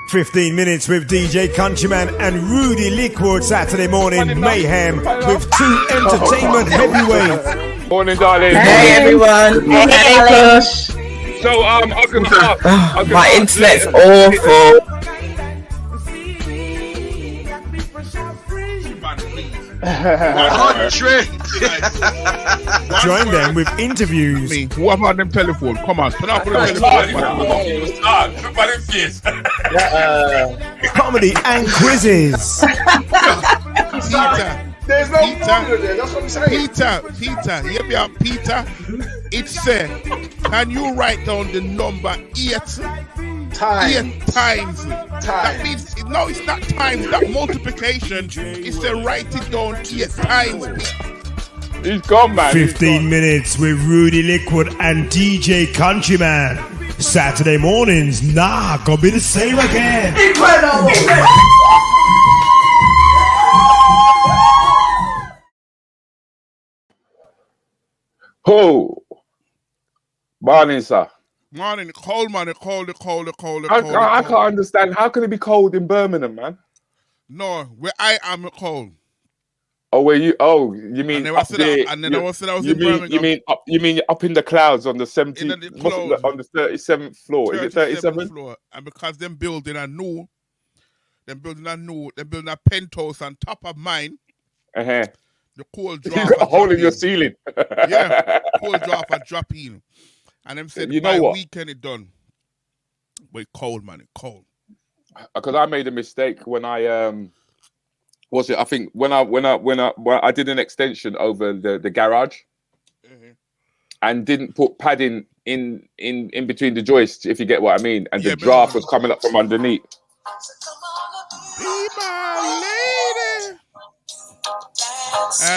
15 minutes with DJ Countryman and Rudi Lickwood. Saturday morning mayhem with two entertainment heavyweights. Morning, darling. Hey everyone. Hey Kush. So I can start. My internet's awful. Join them with interviews. What about them telephone? Come on, turn off the telephone. Comedy and quizzes. There's no problem there, that's what I'm saying. Peter, hear me out, Peter. It said, can you write down the number 8 times? That means, no, it's not times, it's not multiplication. It's to write it down 8 times. He's gone, man. 15 minutes with Rudi Lickwood and DJ Countryman. Saturday mornings, gonna be the same again. Incredible! Oh, morning, sir. Morning, cold. I can't understand. How can it be cold in Birmingham, man? No, where I am cold. Oh, where you? Oh, you mean up there? And then I was in Birmingham. You mean up in the clouds on the 17th, on the 37th floor? Is it 37? Floor. And because them building a penthouse on top of mine. The cold draft. You got a hole in your ceiling. Yeah, cold draft a drop in. And them said by weekend it done. But it's cold, man. It's cold. Because I made a mistake when I I think when I did an extension over the garage and didn't put padding in between the joists, if you get what I mean, and the draft was coming up from underneath. Be my lady.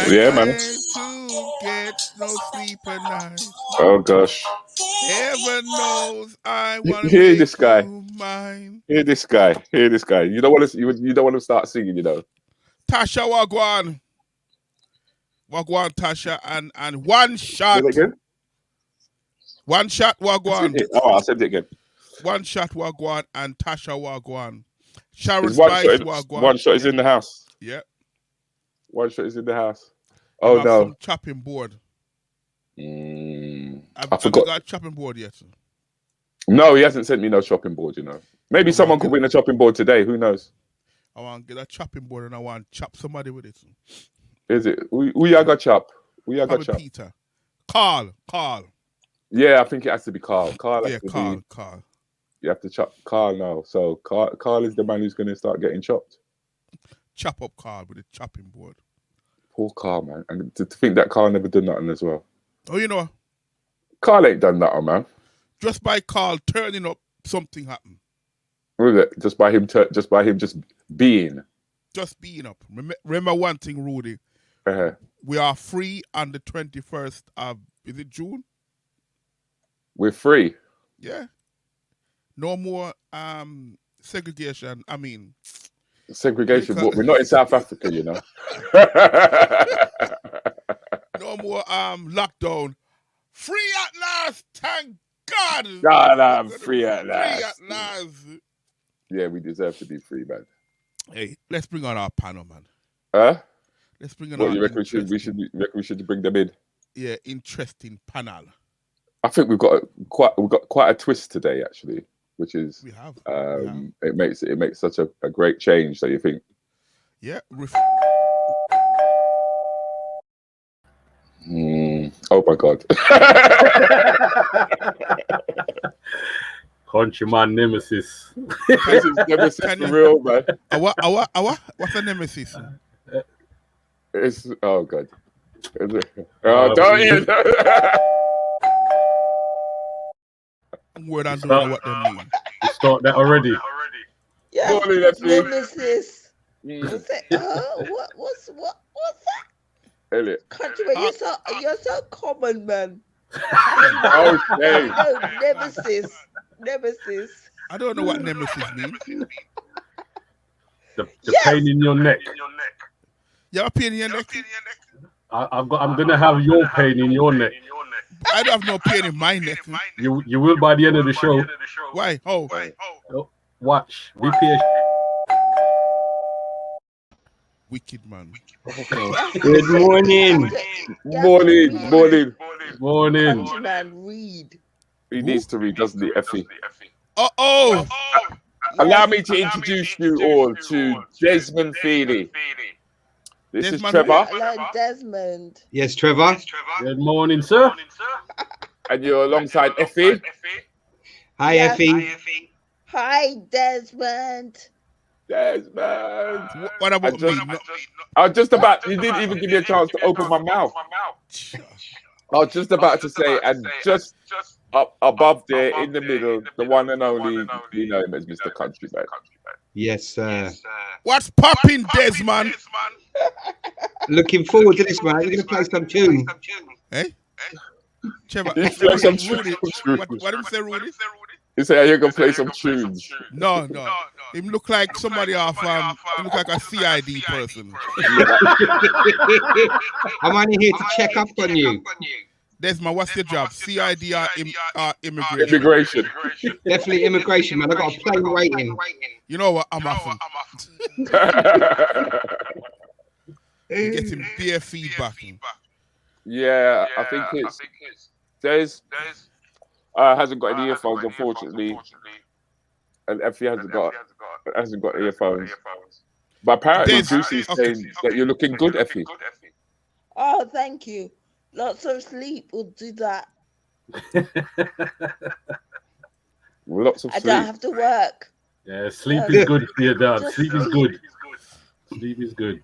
Yeah, man. To get no sleep at night. Oh gosh. Heaven knows I want to hear this guy. Mine. Hear this guy. You don't want to start singing, you know. Tasha Wagwan, Tasha, and one shot. Say it again? One shot Wagwan. Oh, I'll say it again. One shot Wagwan and Tasha Wagwan. Sharon Spice Wagwan. One shot is in the house. Yeah. One shot is in the house. Oh no. Some chopping board. I forgot. Got a chopping board yet? No, he hasn't sent me no chopping board, you know. Maybe someone could win a chopping board today, who knows? I want to get a chopping board and I want to chop somebody with it. Is it? Who you got chop? Who you got chop? Peter. Carl. Yeah, I think it has to be Carl. Carl. You have to chop Carl now. So Carl is the man who's going to start getting chopped. Chop up Carl with a chopping board. Poor Carl, man. And to think that Carl never done nothing as well. Oh, you know. Carl ain't done that, man. Just by Carl turning up, something happened. Was it? Just by him being. Just being up. Remember one thing, Rudi. We are free on the 21st of, is it June? We're free. Yeah. No more segregation. I mean... Segregation. We're not in South Africa, you know. No more lockdown. Free at last, thank God. God, I'm free at last. Free at last. Yeah, we deserve to be free, man. Hey, let's bring on our panel, man. Let's bring on. What you reckon we should bring them in? Yeah, interesting panel. I think we've got quite a twist today, actually, which is we have. It makes such a great change. So you think? Yeah. Oh my God. Countryman nemesis. This is nemesis for real, man. What's a nemesis? It's God. Don't you? Word I don't know what they mean. You start that already. Yeah. Nemesis. What's that? Elliot. Countryman, you're so common, man. Okay. Nemesis. I don't know what nemesis means. The pain in your neck. You have a pain in your neck? I'm gonna have your pain in your neck. I don't have no pain in my neck. You will by the end of the show. Why? Oh. Watch. Be patient. Wicked man. Good morning. Morning. Countryman, read. He needs to read, doesn't he, Effie? Oh. Allow me to introduce you all to Desmond Feehily. This is Trevor. Hello, Desmond. Yes, Trevor. Good morning, sir. And you're alongside Effie. Hi, Yes. Effie. Hi, Desmond. Desmond. What about me? I was just about, you didn't even give me a chance to open my mouth. I was just about to say, and just up above there in the middle, the one and only, you know him as Mr. Countryman. Yes, sir. What's popping, Desmond? Looking forward to this, man. You're going to play some tune. Hey? Trevor, You play some Rudy, tunes. what did you say, Rudy? You say you're going to play some tunes. No. Him look like somebody off, he look like a CID person. I'm only here to check up on you. Desmond, what's your job? CID or immigration? Immigration. Definitely immigration, man. I got a plane waiting. You know what? I'm off. You're getting bare feedback. Yeah, I think it's Des hasn't got any earphones, unfortunately, and Effie hasn't got earphones. But apparently, Juicy's saying that you're looking good, Effie. Oh, thank you. Lots of sleep will do that. Lots of I sleep. don't have to work. Yeah, sleep is good for your dad. Just Sleep is good. Sleep is good.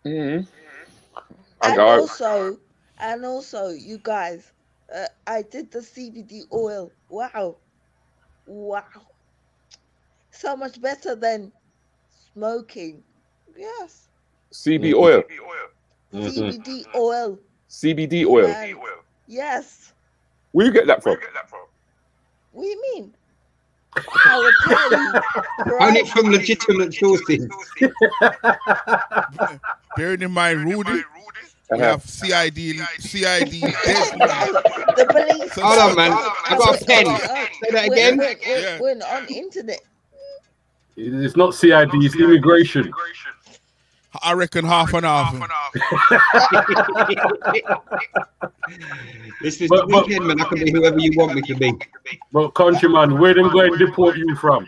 Mm-hmm. And also, you guys, I did the CBD oil. Wow. So much better than smoking. Yes. CBD oil. CBD oil. CBD oil. Man. Yes. Where you get that from? What do you mean? I will tell you. Only from legitimate sources. Bearing in mind, Rudy, we have CID. The police. Hold on, man. I got a pen. Say that again. We're on internet. It's not CID, it's immigration. I reckon half and half. This is the weekend, man. I can be whoever you want me to be. But countryman, where them going to deport you from?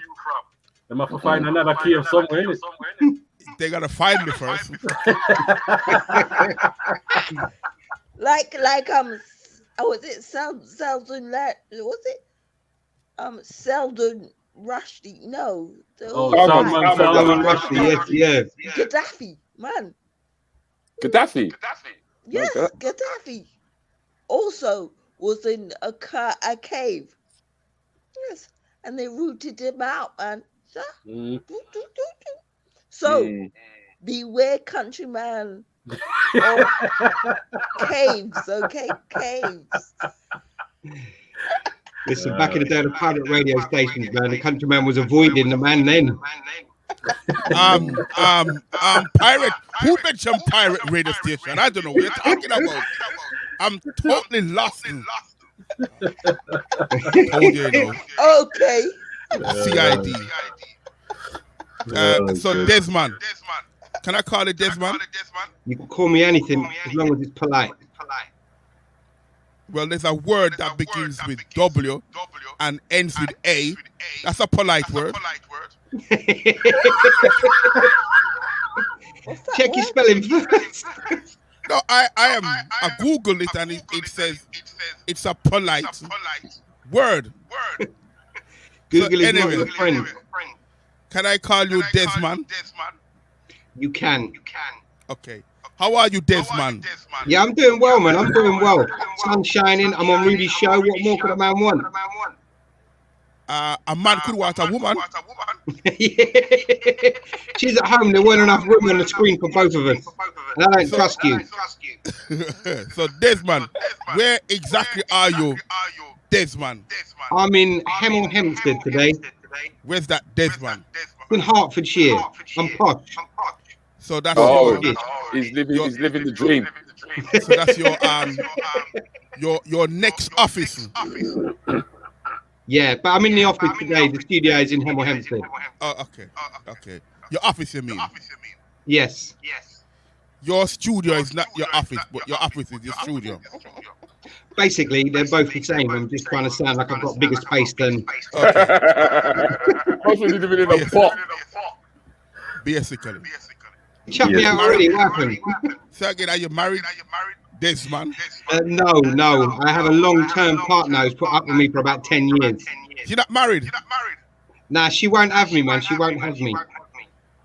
Them have to find another cave somewhere, innit? They gotta find me first. like was it Seldon Seldon Rushdie? No. Salman Rushdie, yes. Gaddafi, man. Gaddafi. Yes, Gaddafi. Also was in a cave. Yes, and they rooted him out, man. So beware, countryman. Of caves, okay, caves. Listen, back in the day, the pirate radio stations, man, the countryman was avoiding the man then. Pirate. Who mentioned pirate radio station? I don't know what you're talking about. I'm totally lost. Okay. CID. So Desmond. Can I call it Desmond? You can call me anything as long as it's polite. Well, there's a word that begins with W and ends with A. That's a polite word. Check your spelling first. No, I Googled it and it says it's a polite word. Google is not your friend. Can I call you Desmond? You can. Okay. How are you, Desmond? Yeah, I'm doing well, man. I'm doing well. Sun's shining. I'm on Rudy's show. What more could a man want? A man could want a woman. She's at home. There weren't enough room on the screen for both of us. And I don't trust you. So, Desmond, where exactly are you, Desmond? I'm in Hemel Hempstead today. Where's that, Desmond? In Hertfordshire. I'm posh. So that's he's living the dream. So that's your next office. Yeah, but I'm in the office today. The studio is in Hemel Hempstead. Oh, okay. Your office, you mean? Yes. Your studio is not your office, but your office is your studio. Basically, they're both the same. I'm just trying to sound like I've got bigger space than. Most people living in a pot. Basically. Chuck me out already. What happened? So again, are you married? Desmond? No. I have a long-term partner who's put up with me for about 10 years. You're not married? Nah, she won't have me, man. She won't have me.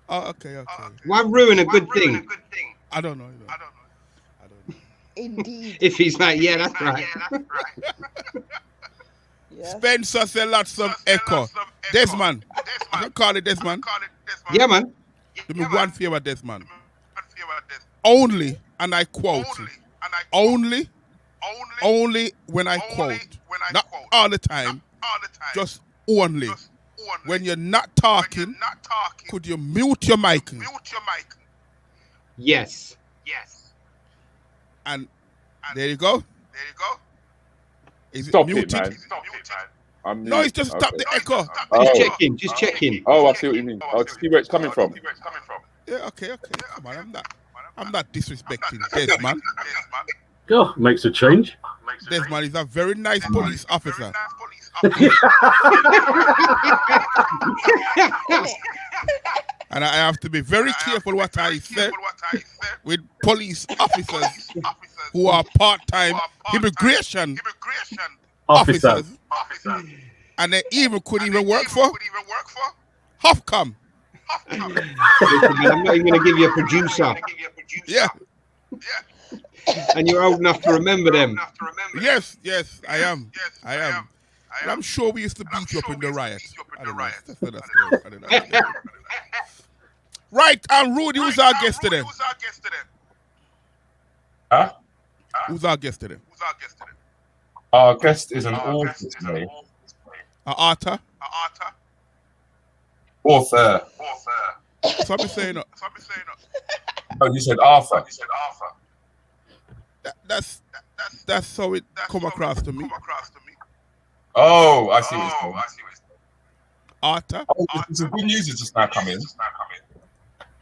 Oh, okay. Why ruin a good thing? I don't know. Indeed. If he's like, yeah, that's right. Yeah. Spencer said lots of echo. Desmond. I can call it Desmond. Yeah, man. Do me one favor, Desmond. Only, and I quote, only when I quote, not all the time, just only. When you're not talking, could you mute your mic? Yes. And there you go. Is Stop it muted? it, man. No, it's just stop the echo. Just checking. Oh, I see what you mean. Oh, to see where it's coming from. Yeah, okay. Come on, I'm not disrespecting Desmond. Oh, makes a change. Desmond is a very nice police officer. And I have to be very careful what I say with police officers who are part-time immigration officers. And they could even work for Hofcom. I'm not even going to give you a producer. Yeah. And you're old enough to remember them. Yes, I am. And I'm sure we used to beat you up in the riots. I don't know. Right, and Rudi, who's our guest today? Huh? Who's our guest today? Our guest is an author today. An author? Author. Somebody saying that. Oh, you said Arthur. That's how it come across to me. Oh, I see what it's called. Arthur? Oh, some good news has just now come in.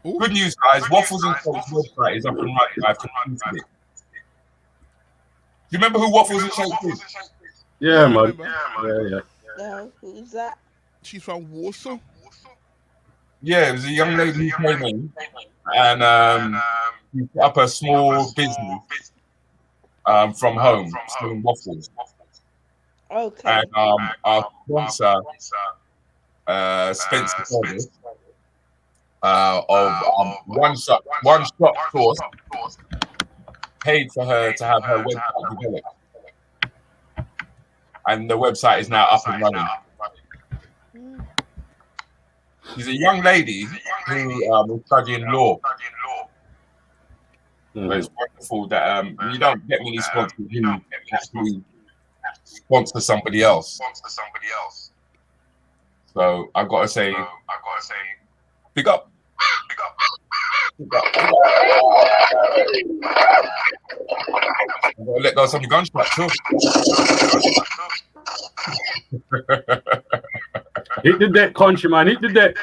Ooh. Good news, guys. Waffles and Shakes website is up and running. I've completed it. Do you remember who Waffles and Shakes is? Yeah, man. Yeah. No, who's that? She's from Warsaw. Yeah, it was a young lady who came in and she set up a small business from home, selling waffles. Okay. And our sponsor, Spencer Feehily, of one shop course, paid for her to have her website developed, and the website is now up and running. She's a young lady who is studying law. So it's wonderful that you don't get many sponsors who actually sponsor somebody else. So I've got to say, big up. I'm gonna let go of some gunshots too. Hit the deck, countryman. Hit the deck.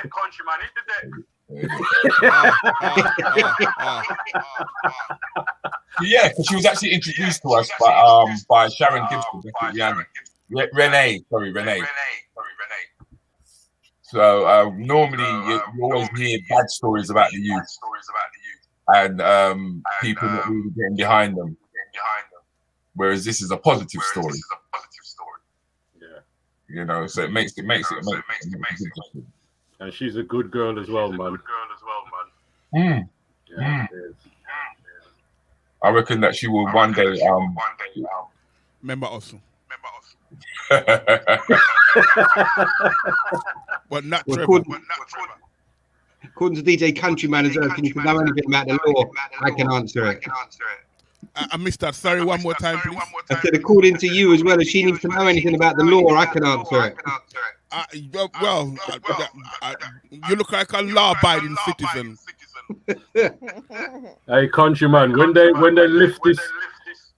Yeah, because she was actually introduced to us by Sharon Gibson. Renee. So normally you always hear bad stories about the youth and people not really getting behind them. Whereas this is a positive story. Yeah. You know, so it makes it. And she's a good girl as well, man. Yeah. I reckon that she will one day. Remember us. But not Trevor. According to DJ Countryman as well, can you know anything about the law? I can answer it. I missed that. Sorry, one more time, please. I said, according to you as well, if she needs to know anything about the law, I can answer it. You look like a law-abiding citizen. Hey, countryman, when they lift the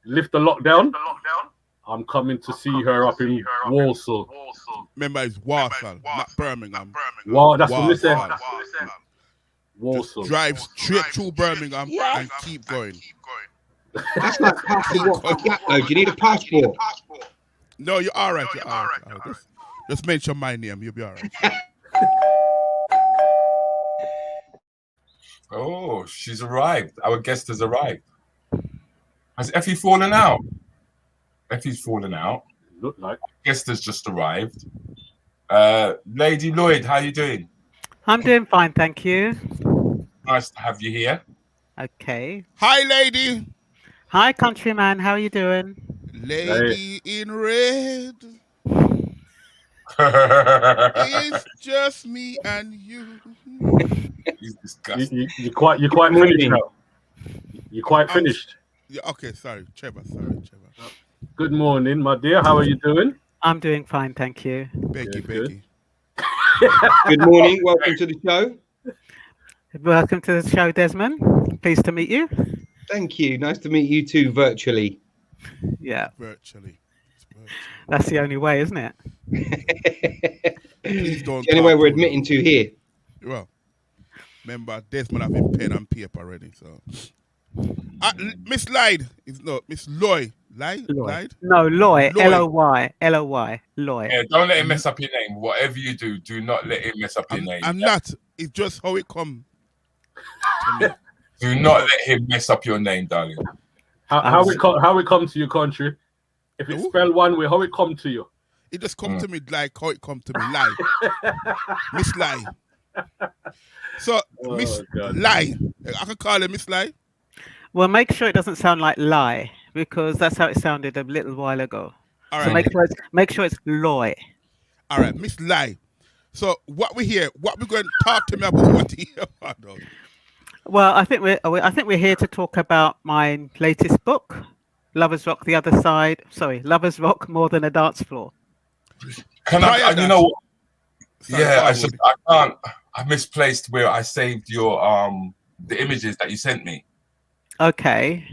lockdown, I'm coming to see her up in Walsall. Remember, it's Walsall, not Birmingham. Wow, that's what we said. Walsall. Just drive straight through Birmingham and keep going. That's like passport for Gap, though. Do you need a passport? No, you're all right. You're all right. Just mention my name. You'll be all right. Oh, she's arrived. Our guest has arrived. Has Effie fallen out? Effie's fallen out. Look like. Guest has just arrived. Lady Lloyd, how you doing? I'm doing fine, thank you. Nice to have you here. Okay. Hi, lady. Hi, countryman. How are you doing? Lady in red. It's just me and you. You're quite finished now. You're quite finished. Yeah, okay, sorry, Trevor. Good morning, my dear. How are you doing? I'm doing fine, thank you. Becky. Good morning. Welcome to the show. Welcome to the show, Desmond. Pleased to meet you. Thank you. Nice to meet you too, virtually. Yeah. Virtually. That's the only way, isn't it? Please don't. The only way we're admitting to here. Well, remember, Desmond having pen and paper ready. So, Miss Lloyd is not Miss Lloyd. Lloyd? No, Loy. Loy. Loy. Loy. Yeah, don't let him mess up your name. Whatever you do not let him mess up your name. I'm not. It's just how it come. Do not let him mess up your name, darling. How we come to your country? If it's spelled one way, how it come to you? It just come to me like how it come to me. Lie. Miss Lie. So, Miss Lie. I can call her Miss Lie. Well, make sure it doesn't sound like lie, because that's how it sounded a little while ago. All so right. make sure it's Loy. All right, Miss Lie. So what we're going to talk to me about what you hear about. Well, I think we're here to talk about my latest book, Lovers Rock: The Other Side. Sorry, Lovers Rock: More Than a Dance Floor. Can I? You know what? Yeah, I can't. I misplaced where I saved your the images that you sent me. Okay.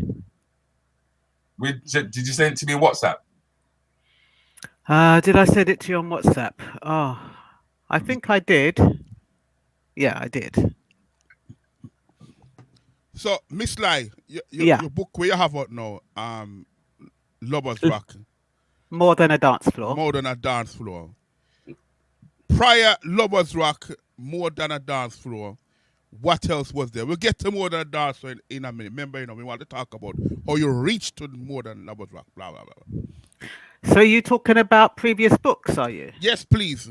Did you send it to me on WhatsApp? Did I send it to you on WhatsApp? Oh, I think I did. Yeah, I did. So, Miss Lai, your book where you have out now, Lovers Rock. More Than a Dance Floor. More Than a Dance Floor. Prior Lovers Rock, More Than a Dance Floor. What else was there? We'll get to More Than a Dance Floor in a minute. Remember, we want to talk about how you reached to More Than Lovers Rock, blah, blah, blah. So you're talking about previous books, are you? Yes, please.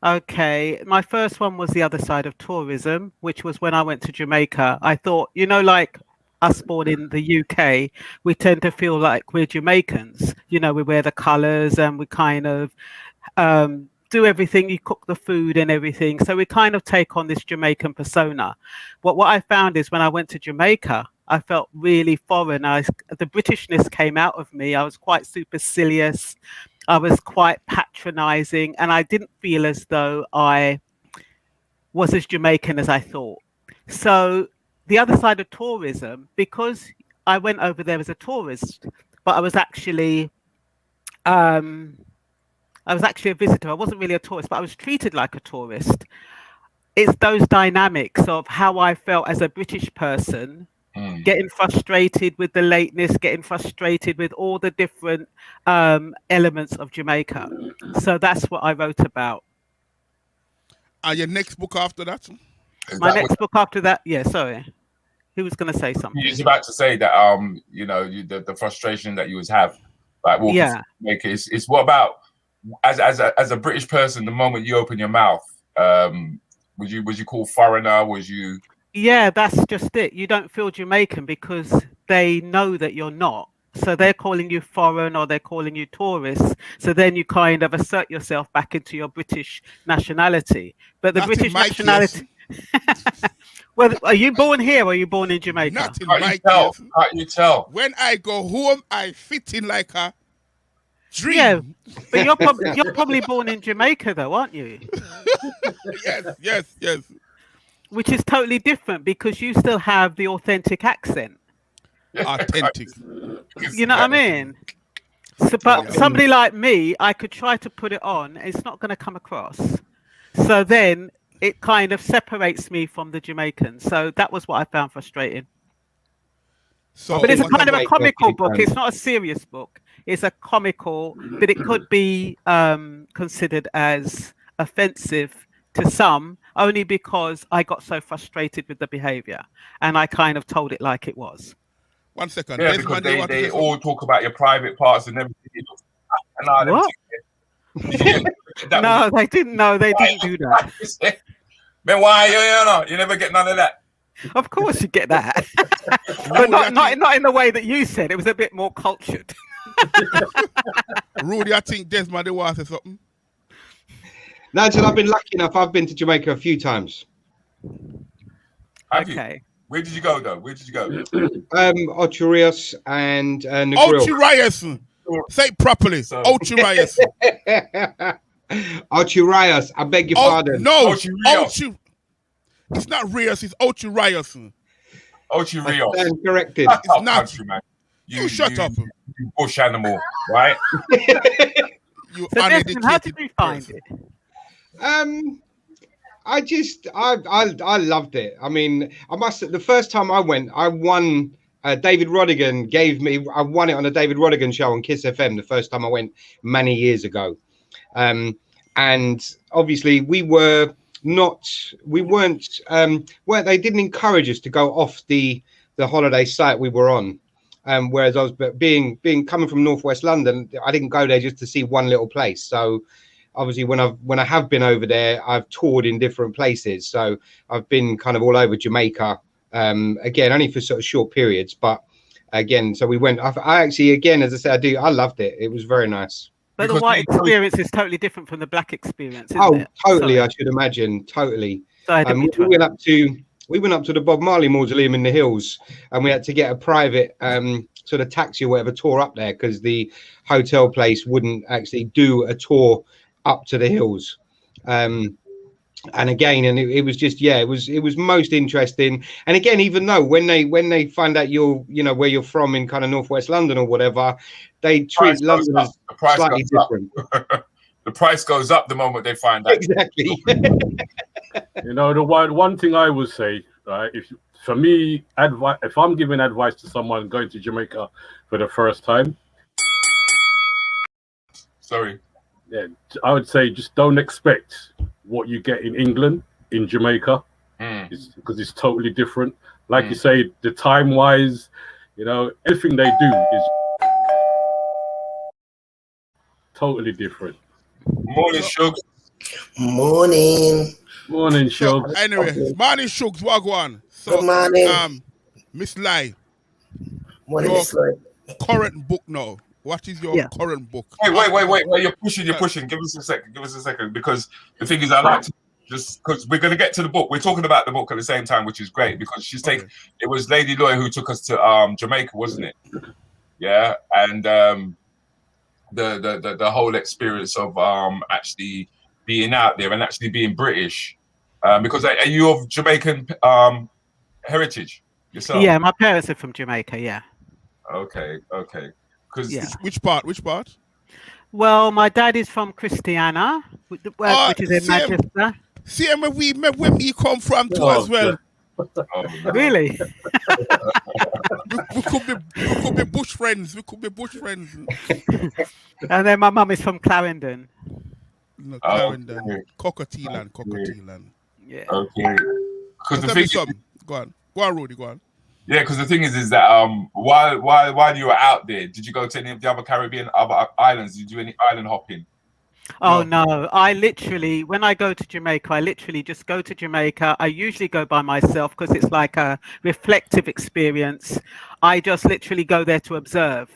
Okay. My first one was The Other Side of Tourism, which was when I went to Jamaica. I thought, like us born in the UK, we tend to feel like we're Jamaicans. We wear the colours and we kind of do everything. You cook the food and everything. So we kind of take on this Jamaican persona. But what I found is when I went to Jamaica, I felt really foreign. The Britishness came out of me. I was quite supercilious. I was quite patronizing, and I didn't feel as though I was as Jamaican as I thought. So The Other Side of Tourism, because I went over there as a tourist, but I was actually a visitor. I wasn't really a tourist, but I was treated like a tourist. It's those dynamics of how I felt as a British person, getting frustrated with the lateness, getting frustrated with all the different elements of Jamaica. So that's what I wrote about. Your next book after that? My next book after that? Yeah, sorry. Who was going to say something? You was about to say that, the frustration that you was have, like walking to Jamaica. It's what about as a British person? The moment you open your mouth, was you called foreigner? Was you? Yeah, that's just it. You don't feel Jamaican because they know that you're not. So they're calling you foreign or they're calling you tourist. So then you kind of assert yourself back into your British nationality. But the British nationality. Well, are you born here or are you born in Jamaica? Not in my case. Can't you tell? When I go home, I fit in like a dream. Yeah, but you're probably born in Jamaica though, aren't you? Yes. Which is totally different because you still have the authentic accent. Authentic. You know what I mean? So, but somebody like me, I could try to put it on. It's not going to come across. So then it kind of separates me from the Jamaicans. So that was what I found frustrating. So, but it's a kind of a comical book. It's not a serious book. It's a comical, but it could be considered as offensive to some, only because I got so frustrated with the behaviour, and I kind of told it like it was. 1 second. Yeah, because they all talk about your private parts and everything. What? No, they didn't. No, they didn't do that. Man, why you never get none of that? Of course you get that, but not in the way that you said. It was a bit more cultured. Rudi, I think Desmond they want to say something. Nigel, I've been lucky enough. I've been to Jamaica a few times. Okay. Where did you go though? Where did you go? Ocho Rios and Negril. Ocho Rios. Say it properly. Ocho Rios. Ocho Rios. I beg your pardon. No, Ocho. It's not Rios. It's Ocho Rios. Ocho Rios. I'm corrected. It's not. Country, man. You shut up. You bush animal, right? So Desmond, how did you find it? I loved it. I mean, the first time I went, I won. David Rodigan I won it on a David Rodigan show on Kiss FM the first time I went many years ago. And obviously they didn't encourage us to go off the holiday site we were on. Whereas I was coming from Northwest London, I didn't go there just to see one little place. So obviously when I have been over there, I've toured in different places. So I've been kind of all over Jamaica, again, only for sort of short periods. But again, so we went, I actually, again, as I said, I loved it. It was very nice. But the white experience is totally different from the black experience, isn't it? Totally, Sorry. I should imagine, totally. We went up to the Bob Marley Mausoleum in the hills, and we had to get a private sort of taxi or whatever tour up there because the hotel place wouldn't actually do a tour up to the hills. And again, it was just, it was most interesting. And again, even though when they find out where you're from in kind of Northwest London or whatever, they treat London as slightly different. The price goes up the moment they find out. Exactly. The one thing I would say, right, if I'm giving advice to someone going to Jamaica for the first time, yeah, I would say just don't expect what you get in England in Jamaica, because it's totally different. Like you say, the time wise, everything they do is totally different. Morning, Shugs. Morning, Shugs. Anyway, morning, Shugs. What go on? So, good morning, Miss Lai. Morning, Miss Lai. Current book now. What is your current book? Wait. You're pushing. Give us a second. Because the thing is, I like to just, because we're going to get to the book. We're talking about the book at the same time, which is great because she's taken, it was Lady Lawyer who took us to Jamaica, wasn't it? Yeah. And the whole experience of actually being out there and actually being British. Because are you of Jamaican heritage yourself? Yeah, my parents are from Jamaica, yeah. Okay. Which part? Well, my dad is from Christiana, which is in Manchester. See, where we come from too as well. Really? we could be bush friends. And then my mum is from Clarendon. No, Clarendon. Cockatilan. Yeah. Okay. Because the thing go on, Rudi, go on. Yeah, because the thing is that while you were out there, did you go to any of the other islands? Did you do any island hopping? Oh no, I literally, when I go to Jamaica, I literally just go to Jamaica. I usually go by myself because it's like a reflective experience. I just literally go there to observe.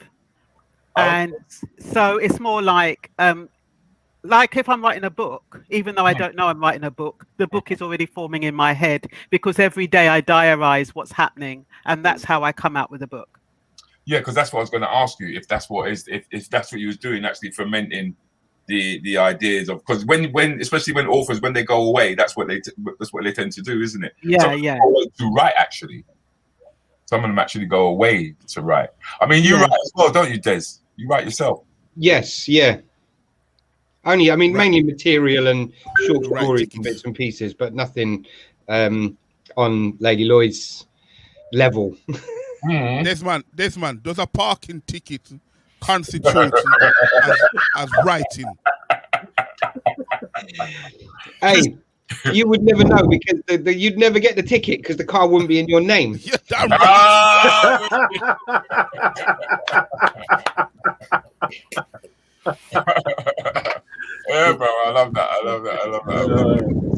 And so it's more like if I'm writing a book, even though I don't know I'm writing a book, the book is already forming in my head because every day I diarize what's happening, and that's how I come out with a book. Yeah, because that's what I was going to ask you, if that's what you was doing, actually fermenting the ideas of, because when especially when authors, when they go away, that's what they tend to do, isn't it? Yeah, to write, actually. Some of them actually go away to write. I mean, you write as well, don't you, Des? You write yourself. Yes, yeah. Only, I mean, mainly material and short Right stories tickets. and bits and pieces, but nothing on Lady Lloyd's level. Desmond, does a parking ticket constitute as writing? Hey, you would never know because you'd never get the ticket because the car wouldn't be in your name. Yeah, damn right. Yeah, bro, I love that.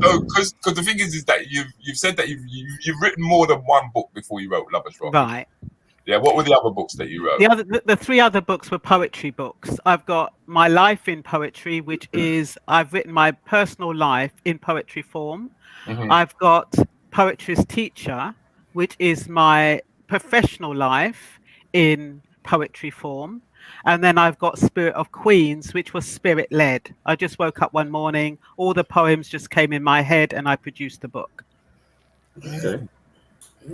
So, because the thing is that you've said that you've written more than one book before you wrote Lovers Rock. Right. Yeah. What were the other books that you wrote? The three other books were poetry books. I've got My Life in Poetry, which is I've written my personal life in poetry form. I've got Poetry's Teacher, which is my professional life in poetry form. And then I've got Spirit of Queens, which was spirit led. I just woke up one morning, all the poems just came in my head, and I produced the book. Okay.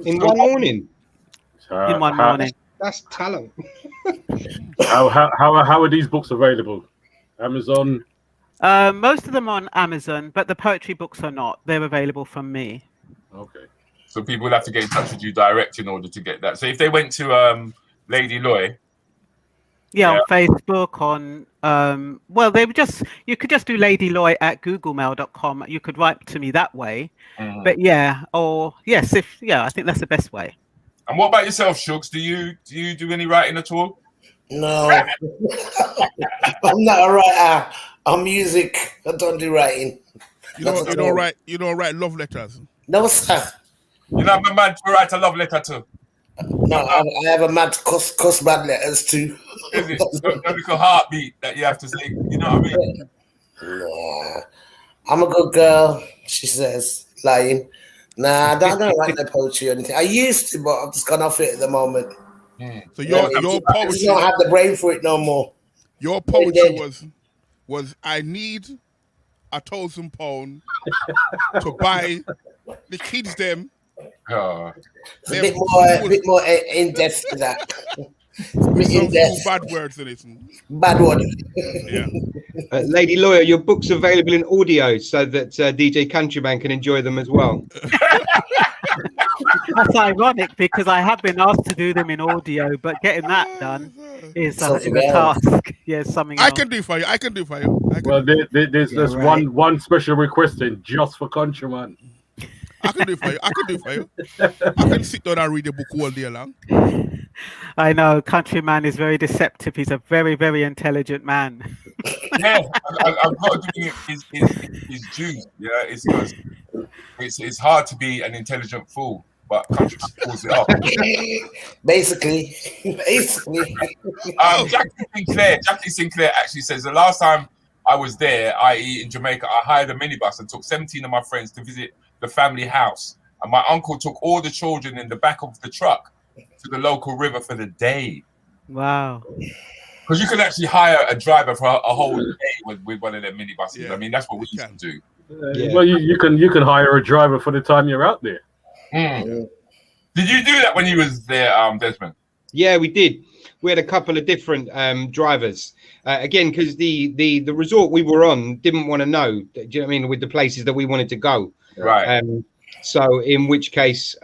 In one morning. In one morning. That's talent. How are these books available? Amazon? Most of them on Amazon, but the poetry books are not. They're available from me. Okay. So people will have to get in touch with you direct in order to get that. So if they went to Lady Loy. Yeah, on Facebook, on well, they would you could just do ladyloy at googlemail.com. You could write to me that way. But I think that's the best way. And what about yourself, Shugs? Do you do any writing at all? No, I'm not a writer. I'm music. I don't do writing. You don't write love letters. No, sir. You know, I'm a man to write a love letter too. No, I have a mad cuss bad letters too. Is it a little heartbeat that you have to say? You know what I mean? Nah, I'm a good girl. She says, lying. Nah, I don't write no poetry or anything. I used to, but I've just gone off it at the moment. So your I poetry. just don't have the brain for it no more. Your poetry was I need £1,000 to buy the kids them. It's a bit more in depth to that. Bad words in it. Bad one. Yeah. Lady Lawyer, your book's available in audio so that DJ Countryman can enjoy them as well. That's ironic because I have been asked to do them in audio, but getting that done is a task. Yeah, something I can do for you. Well, there's one special request in just for Countryman. I can do for you. I can sit down and read a book all day long. I know, Countryman is very deceptive. He's a very, very intelligent man. Yeah, I've got to give his due. Yeah, it's hard to be an intelligent fool, but Countryman pulls it off. Basically. Jackie Sinclair actually says the last time I was there, i.e. in Jamaica, I hired a minibus and took 17 of my friends to visit the family house, and my uncle took all the children in the back of the truck to the local river for the day. Wow. Because you can actually hire a driver for a whole day with one of their minibuses. Yeah. I mean, that's what we used to do. Well, you can hire a driver for the time you're out there. Did you do that when you was there, Desmond? Yeah, we did. We had a couple of different drivers. Again, because the resort we were on didn't want to know, do you know what I mean, with the places that we wanted to go. Right. So in which case,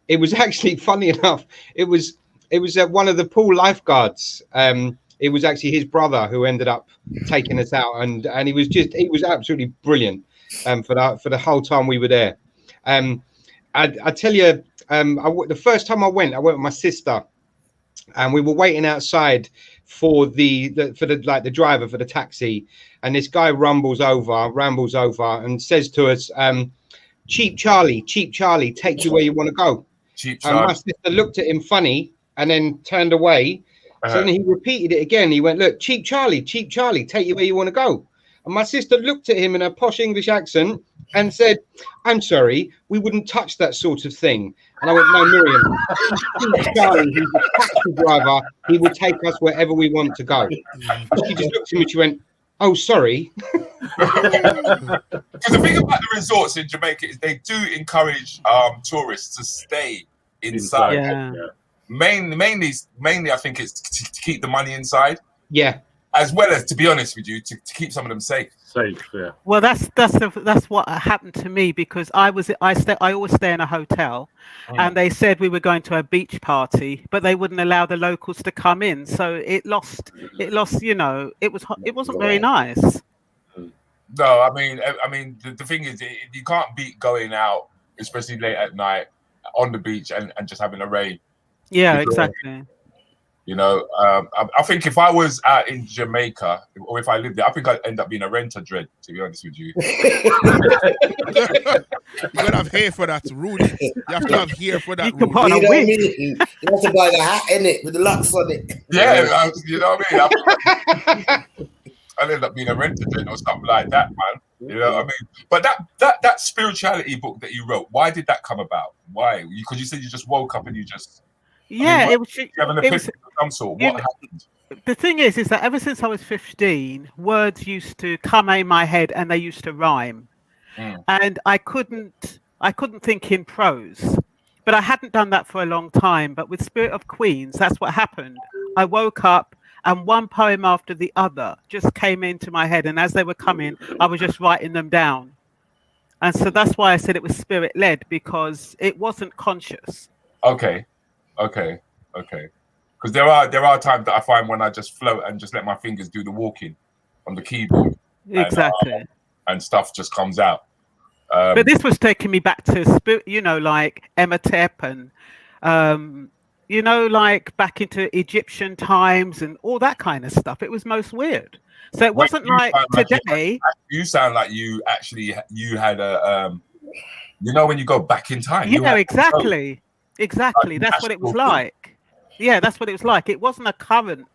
it was actually funny enough. It was one of the pool lifeguards. It was actually his brother who ended up taking us out, and he was absolutely brilliant. For the whole time we were there. I tell you, the first time I went with my sister, and we were waiting outside for the driver for the taxi, and this guy rambles over and says to us, cheap Charlie, take you where you want to go. Cheap Charlie. And my sister looked at him funny and then turned away. So then he repeated it again. He went, look, cheap Charlie, take you where you want to go. And my sister looked at him in a posh English accent and said, I'm sorry, we wouldn't touch that sort of thing. And I went, no, Miriam, Charlie, he's a taxi driver. He will take us wherever we want to go. And she just looked at me and she went, oh, sorry. Because the thing about the resorts in Jamaica is they do encourage tourists to stay inside. Yeah. Mainly, I think it's to keep the money inside. Yeah. as well as, to be honest with you, to keep some of them safe. Safe, yeah. Well, that's what happened to me, because I always stay in a hotel, and they said we were going to a beach party, but they wouldn't allow the locals to come in, so it lost. You know, it wasn't very nice. No, I mean, the thing is, you can't beat going out, especially late at night, on the beach and just having a rave. Yeah, exactly. You know, I think if I was out in Jamaica, or if I lived there, I think I'd end up being a renter dread, to be honest with you. You gotta have hair for that, Rudy. You have to have hair for that. You can put on You a know what I wig. mean? You have to buy the hat in it with the locks on it. Yeah, you know what I mean? I'd end up being a renter dread or something like that, man. You know what I mean? But that spirituality book that you wrote, why did that come about? Why? Because you said you just woke up and you just... Yeah, it was. You have an epiphany of some sort. What happened? The thing is that ever since I was 15, words used to come in my head and they used to rhyme, and I couldn't think in prose. But I hadn't done that for a long time. But with Spirit of Queens, that's what happened. I woke up and one poem after the other just came into my head, and as they were coming, I was just writing them down. And so that's why I said it was spirit led, because it wasn't conscious. Okay. Because there are times that I find when I just float and just let my fingers do the walking on the keyboard. Exactly. And stuff just comes out. But this was taking me back to spirit, you know, like Emetep and, you know, like back into Egyptian times and all that kind of stuff. It was most weird. So it wasn't like today. You sound like you had a, you know, when you go back in time. Yeah, exactly. Exactly. That's what it was like. Yeah, that's what it was like. It wasn't a current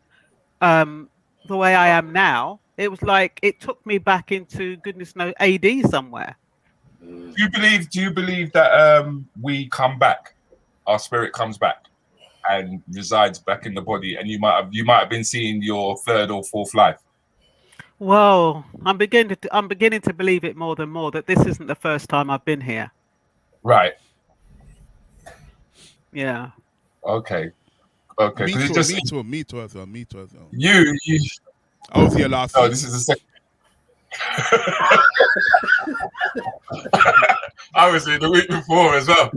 the way I am now. It was like it took me back into goodness knows AD somewhere. Do you believe that we come back, our spirit comes back and resides back in the body, and you might have been seeing your third or fourth life? Well, I'm beginning to believe it more than more, that this isn't the first time I've been here. Right. Yeah. Okay. Me too as well. You. I was here last. No, this is the second. I was here the week before as well.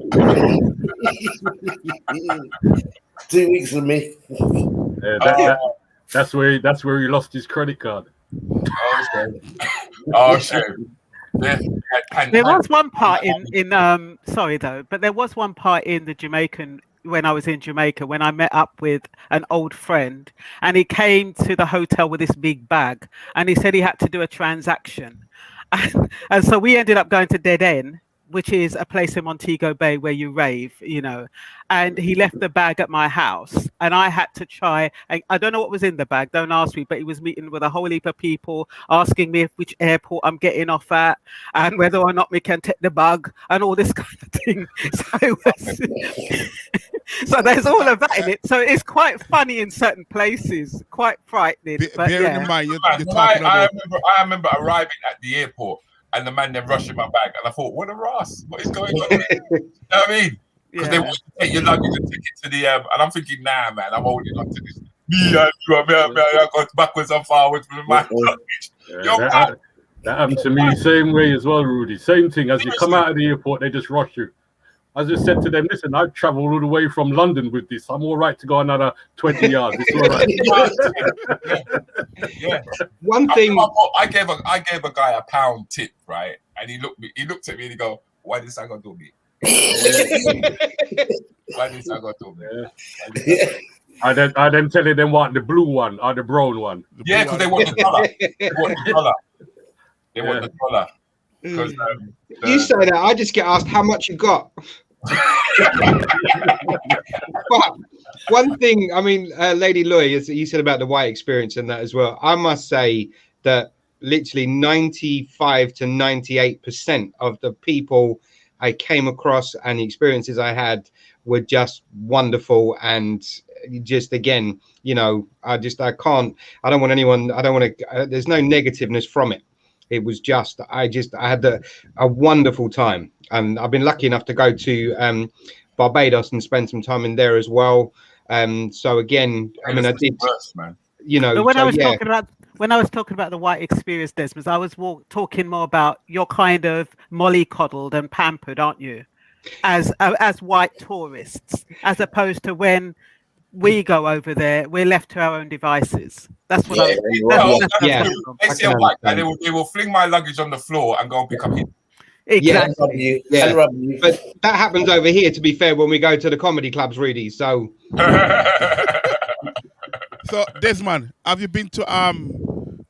2 weeks with me. That's where he lost his credit card. Oh shit. Yeah. There was one part in sorry though, but there was one part in the Jamaican, when I was in Jamaica, when I met up with an old friend, and he came to the hotel with this big bag, and he said he had to do a transaction, and so we ended up going to Dead End, which is a place in Montego Bay where you rave, you know, and he left the bag at my house, and I had to try, I don't know what was in the bag, don't ask me, but he was meeting with a whole heap of people, asking me which airport I'm getting off at, and whether or not we can take the bug, and all this kind of thing. So there's all of that in it. So it's quite funny in certain places, quite frightening. Bearing in mind, you're talking about... I remember arriving at the airport, and the man then rushing my bag, and I thought, what a ass! What is going on? You know what I mean? Because they want to take your luggage and take it to the and I'm thinking, nah, man, I'm holding on to this. I go backwards and forwards with my luggage. That happened to me same way as well, Rudy. Same thing. As you come out of the airport, they just rush you. I just said to them, listen, I've traveled all the way from London with this. I'm all right to go another 20 yards. It's all right. Yeah. One thing I gave a guy a £1 tip, right? And he looked at me and he go, why this I gonna do me? Why this I gonna do me? I then tell them want the blue one or the brown one. Yeah, because they want the colour. They want the colour. They want the colour. Because you say that, I just get asked how much you got. But one thing, I mean, Lady Loy, as you said about the white experience and that as well, I must say that literally 95 to 98% of the people I came across and the experiences I had were just wonderful. And just, again, you know, I don't want anyone, there's no negativeness from it. It was just, I had a wonderful time. And I've been lucky enough to go to Barbados and spend some time in there as well. So again, I mean, I did, worse, man. You know, but when I was talking about when I was talking about the white experience, Desmond, I was talking more about you're kind of mollycoddled and pampered, aren't you, as white tourists, as opposed to when we go over there, we're left to our own devices. That's what They see a white guy, they will fling my luggage on the floor and go and pick up his. Exactly. But that happens over here, to be fair, when we go to the comedy clubs, Rudy. So, so Desmond, have you been to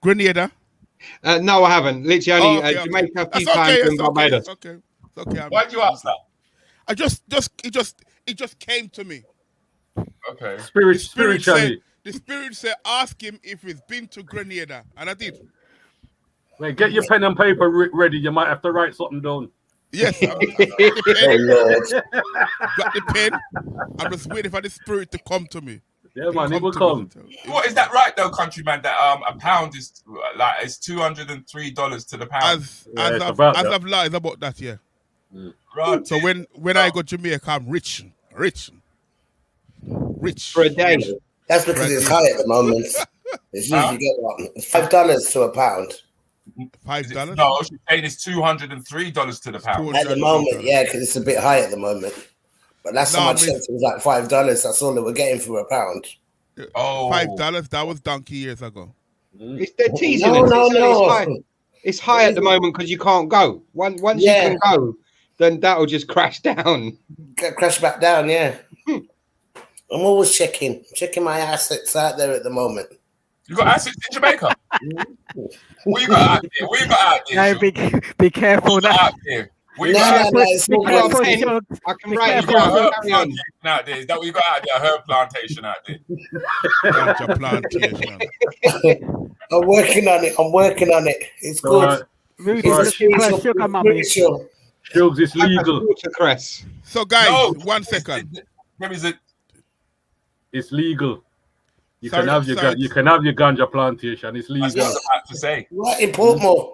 Grenada? No, I haven't. Literally only Jamaica a few times and Barbados. Okay. Okay. Why'd you ask that? It just came to me. Okay. Spiritually. The spirit said, ask him if he's been to Grenada, and I did. Wait, get your pen and paper ready. You might have to write something down. Yes. Got the pen. I'm just waiting for the spirit to come to me. Yeah, man, it will come. What is that right though, countryman? That a pound is like it's $203 to the pound. As of now, it's about that, yeah. Right. So when I go to Jamaica, I'm rich for a day. That's because it's high at the moment. It's usually get $5 to a pound. $5? No, she's saying it's $203 to the pound at the moment. Yeah, because it's a bit high at the moment. But last time I checked, it was like $5. That's all that we're getting for a pound. Oh, $5. That was donkey years ago. They're teasing us. No. It's high at the moment because you can't go. Once you can go, then that'll just crash down. Crash back down, yeah. I'm always checking my assets out there at the moment. You got assets in Jamaica? What you got out there? What you got out there? No, be careful now. I can write you got a herb plantation out there. Is that what you got out there? A herb plantation out there. I'm working on it. It's good. Shugs, it's legal. So guys, 1 second. It's legal. You can have your ganja plantation. It's legal. That's what I was about to say. What in Portmore?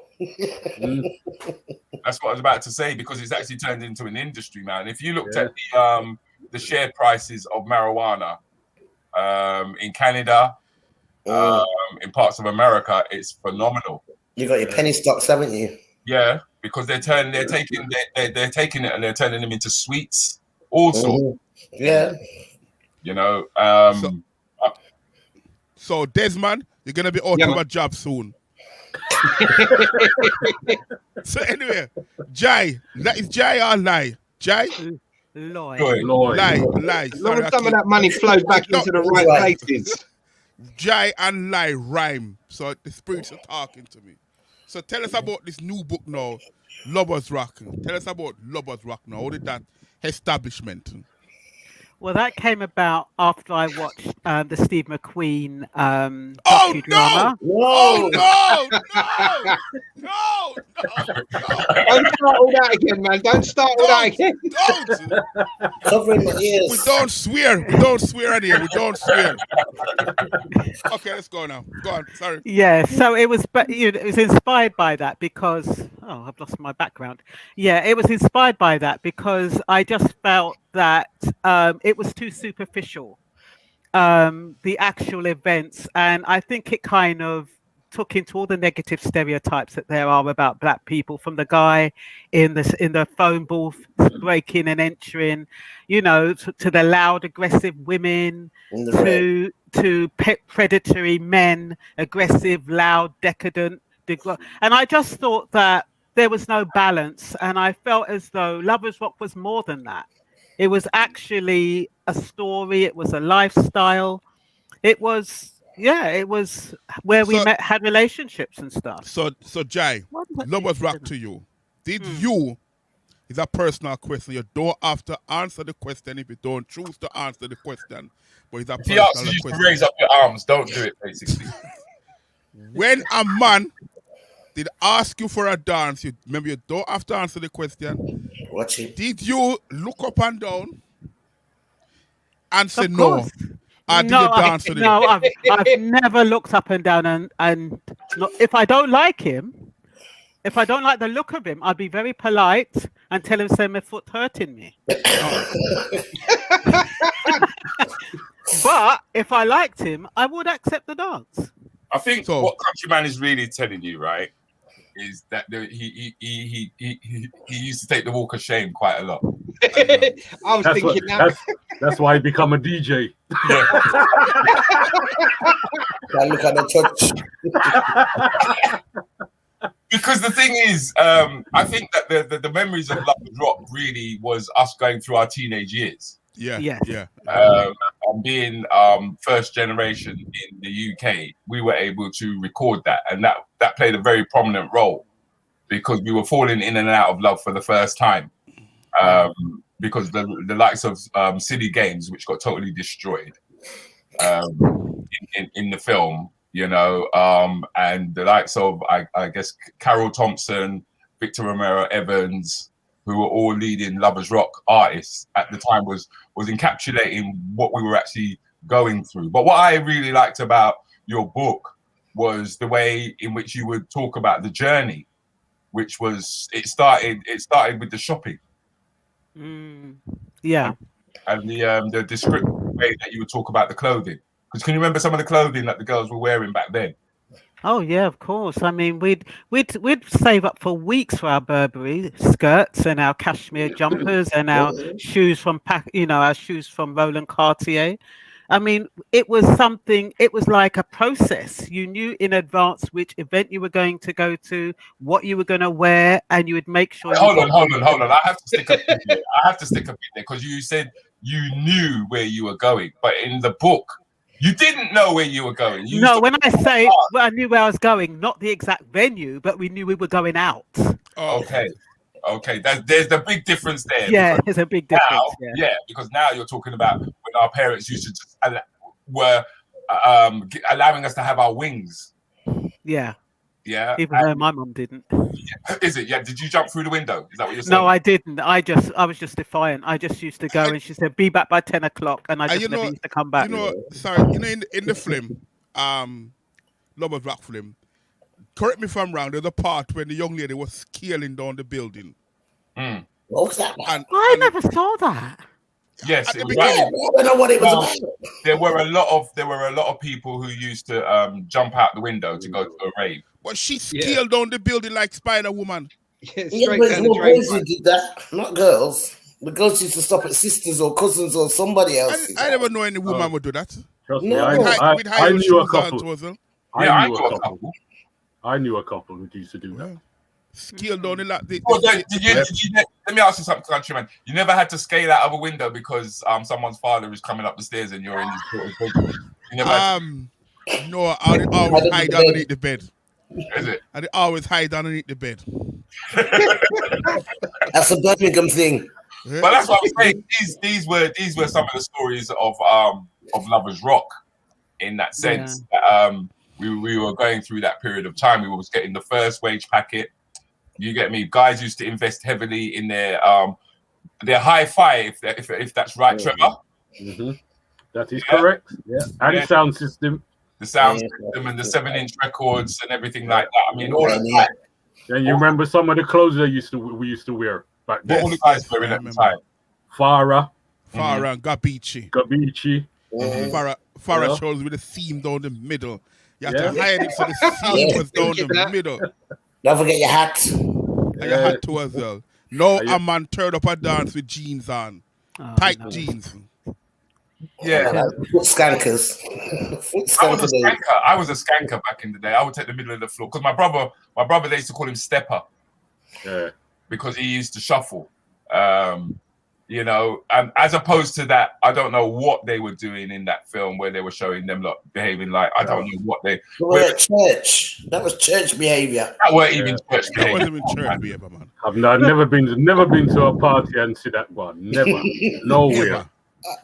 That's what I was about to say, because it's actually turned into an industry, man. If you looked at the share prices of marijuana in Canada, in parts of America, it's phenomenal. You got your penny stocks, haven't you? Yeah, because they're taking it and they're turning them into sweets also. Yeah. You know, so Desmond, you're gonna be out of a job soon. So anyway, Jai, that is Jai or lie? Jai? Lie. Lie. Sorry, some of that money flows back into the right places. Jai and lie rhyme. So the spirits are talking to me. So tell us about this new book now, Lovers Rock. Tell us about Lovers Rock now. How did that establishment? Well, that came about after I watched the Steve McQueen docudrama. Oh, no! Don't start all that again, man. Don't start all that again. Don't. Covering my ears. We don't swear on here. We don't swear. Okay, let's go now. Go on. Sorry. Yeah, so it was inspired by that because I've lost my background. Yeah, it was inspired by that because I just felt that it was too superficial, the actual events, and I think it kind of took into all the negative stereotypes that there are about black people, from the guy in the phone booth breaking and entering, to the loud, aggressive women, to predatory men, aggressive, loud, decadent, and I just thought that there was no balance, and I felt as though Lovers Rock was more than that. It was actually a story. It was a lifestyle. It was where we had relationships and stuff. So Jai, Lovers Rock to you. Did you, is a personal question. You don't have to answer the question if you don't choose to answer the question. But it's a if he asks you to raise up your arms, don't do it, basically. When a man did ask you for a dance, remember you don't have to answer the question. Watch it. Did you look up and down and say no? I've never looked up and down and if I don't like him, if I don't like the look of him, I'd be very polite and tell him, say my foot hurting me. But if I liked him, I would accept the dance. I think So- what Countryman is really telling you, right, is that he used to take the walk of shame quite a lot. I was thinking That's why he become a DJ. Yeah. Look at the touch. Because the thing is, I think that the memories of Lovers Rock really was us going through our teenage years. Yeah. Yes. Yeah. And being first generation in the UK, we were able to record that, and that played a very prominent role because we were falling in and out of love for the first time. Because the likes of Silly Games, which got totally destroyed in the film, you know, and the likes of I guess Carol Thompson, Victor Romero Evans, who were all leading Lovers Rock artists at the time, was encapsulating what we were actually going through. But what I really liked about your book was the way in which you would talk about the journey, which was it started with the shopping. Yeah. And the descriptive way that you would talk about the clothing. Because can you remember some of the clothing that the girls were wearing back then? Oh yeah, of course. I mean, we'd save up for weeks for our Burberry skirts and our cashmere jumpers and our shoes from our shoes from Roland Cartier. I mean, it was something. It was like a process. You knew in advance which event you were going to go to, what you were going to wear, and you would make sure. Hold on. I have to stick a bit there. Because you said you knew where you were going, but in the book, you didn't know where you were going. No, when I say I knew where I was going, not the exact venue, but we knew we were going out. Okay. There's the big difference there. Yeah, there's a big difference. Now, because now you're talking about when our parents used to just were allowing us to have our wings. Yeah. Yeah. Even though my mum didn't. Is it? Yeah. Did you jump through the window? Is that what you're saying? No, I didn't. I was just defiant. I just used to go, and she said, "Be back by 10 o'clock," and I just never used to come back. In the film, Lovers Rock film. Correct me if I'm wrong. There's a part when the young lady was scaling down the building. What was that? I never saw that. Yes, I don't know what it was about. There were a lot of people who used to jump out the window to go to a rave. Well, she scaled down the building like Spider Woman. Yeah, but it's more boys who did that, not girls. The girls used to stop at sisters or cousins or somebody else. I never know any woman would do that. Trust me, I knew a couple. I knew a couple who used to do that. Scale down the lot. Let me ask you something, Countryman. You never had to scale out of a window because someone's father is coming up the stairs and you're in this sort of bedroom. You never had to... No, I always hide underneath the bed. Is it? I always hide underneath the bed. That's a Birmingham thing. But that's what I'm saying. These were some of the stories of Lovers Rock, in that sense. Yeah. We were going through that period of time. We was getting the first wage packet. You get me? Guys used to invest heavily in their hi-fi, if that's right, Trevor. Mm-hmm. That is correct. Yeah, and the sound system. The sound system and the 7-inch records and everything like that. I mean, all of that. And you remember some of the clothes we used to wear back then. What all the guys wearing at the time? Farah and Gabici. Farah shoulders with a seam down the middle. You have to hide it so the seam was down the middle. Don't forget your hat. And your hat too as well. No, a man turned up a dance with jeans on. Tight jeans. Yeah. Foot skankers. I was a skanker back in the day. I would take the middle of the floor. Because my brother, they used to call him Stepper. Yeah. Because he used to shuffle. You know, as opposed to that, I don't know what they were doing in that film where they were showing them behaving like, I don't know what they were at church. That was church behavior. That weren't even church behavior. That wasn't even church behavior, man. I've never been to a party and see that one. Never. Nowhere.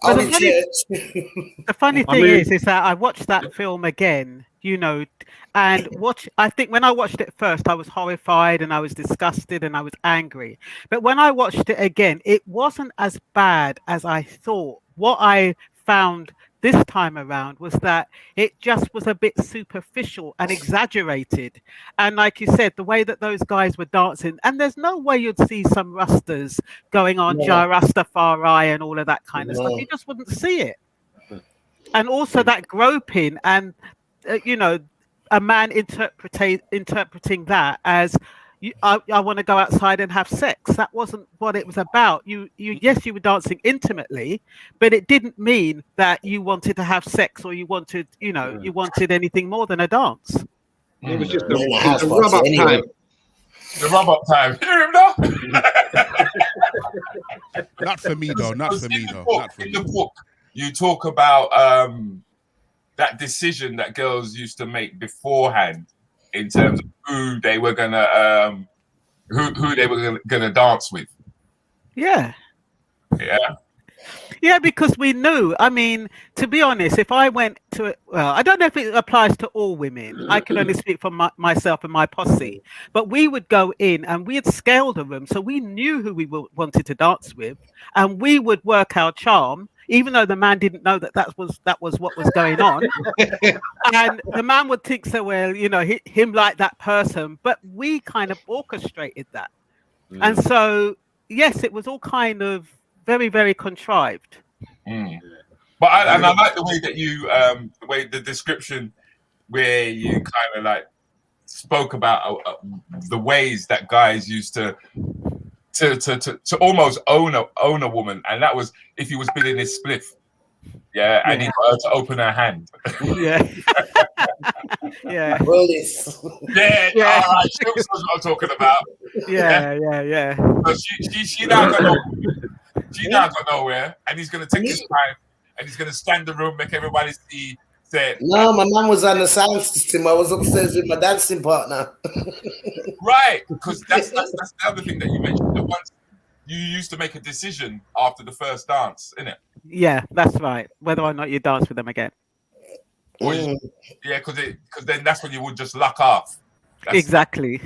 The funny thing is that I watched that film again, you know, and I think when I watched it first, I was horrified and I was disgusted and I was angry. But when I watched it again, it wasn't as bad as I thought. What I found this time around was that it just was a bit superficial and exaggerated. And like you said, the way that those guys were dancing, and there's no way you'd see some Rastas going on Ja Rastafari and all of that kind of stuff. You just wouldn't see it. And also that groping and, you know, a man interpreting that as I want to go outside and have sex. That wasn't what it was about. Yes, you were dancing intimately, but it didn't mean that you wanted to have sex or you wanted anything more than a dance. It was just In the house a party rub up anyway. time. The rub up time. Hear him now? Not for me though. Not for me though. Not for In me. the book, you talk about that decision that girls used to make beforehand in terms of who they were gonna dance with. Yeah. Yeah. Yeah, because we knew. I mean, to be honest, if I went to, I don't know if it applies to all women. I can only speak for myself and my posse. But we would go in and we had scaled a room, so we knew who we wanted to dance with, and we would work our charm, even though the man didn't know that was what was going on. And the man would think so, well, him like that person, but we kind of orchestrated that. And so, yes, it was all kind of very, very contrived. But I like the way that you, the description where you kind of like spoke about the ways that guys used to almost own a woman, and that was if he was bidding his spliff, and he got her to open her hand. Yeah. Yeah. Bullets. Yeah. All right, she knows what I'm talking about. Yeah. So she now got nowhere. She now got nowhere, and he's gonna take his time, and he's gonna stand the room, make everybody see. No, my mum was on the sound system. I was upstairs with my dancing partner. Right, because that's the other thing that you mentioned. That once you used to make a decision after the first dance, innit? Yeah, that's right. Whether or not you dance with them again. Because then that's when you would just luck off. Exactly.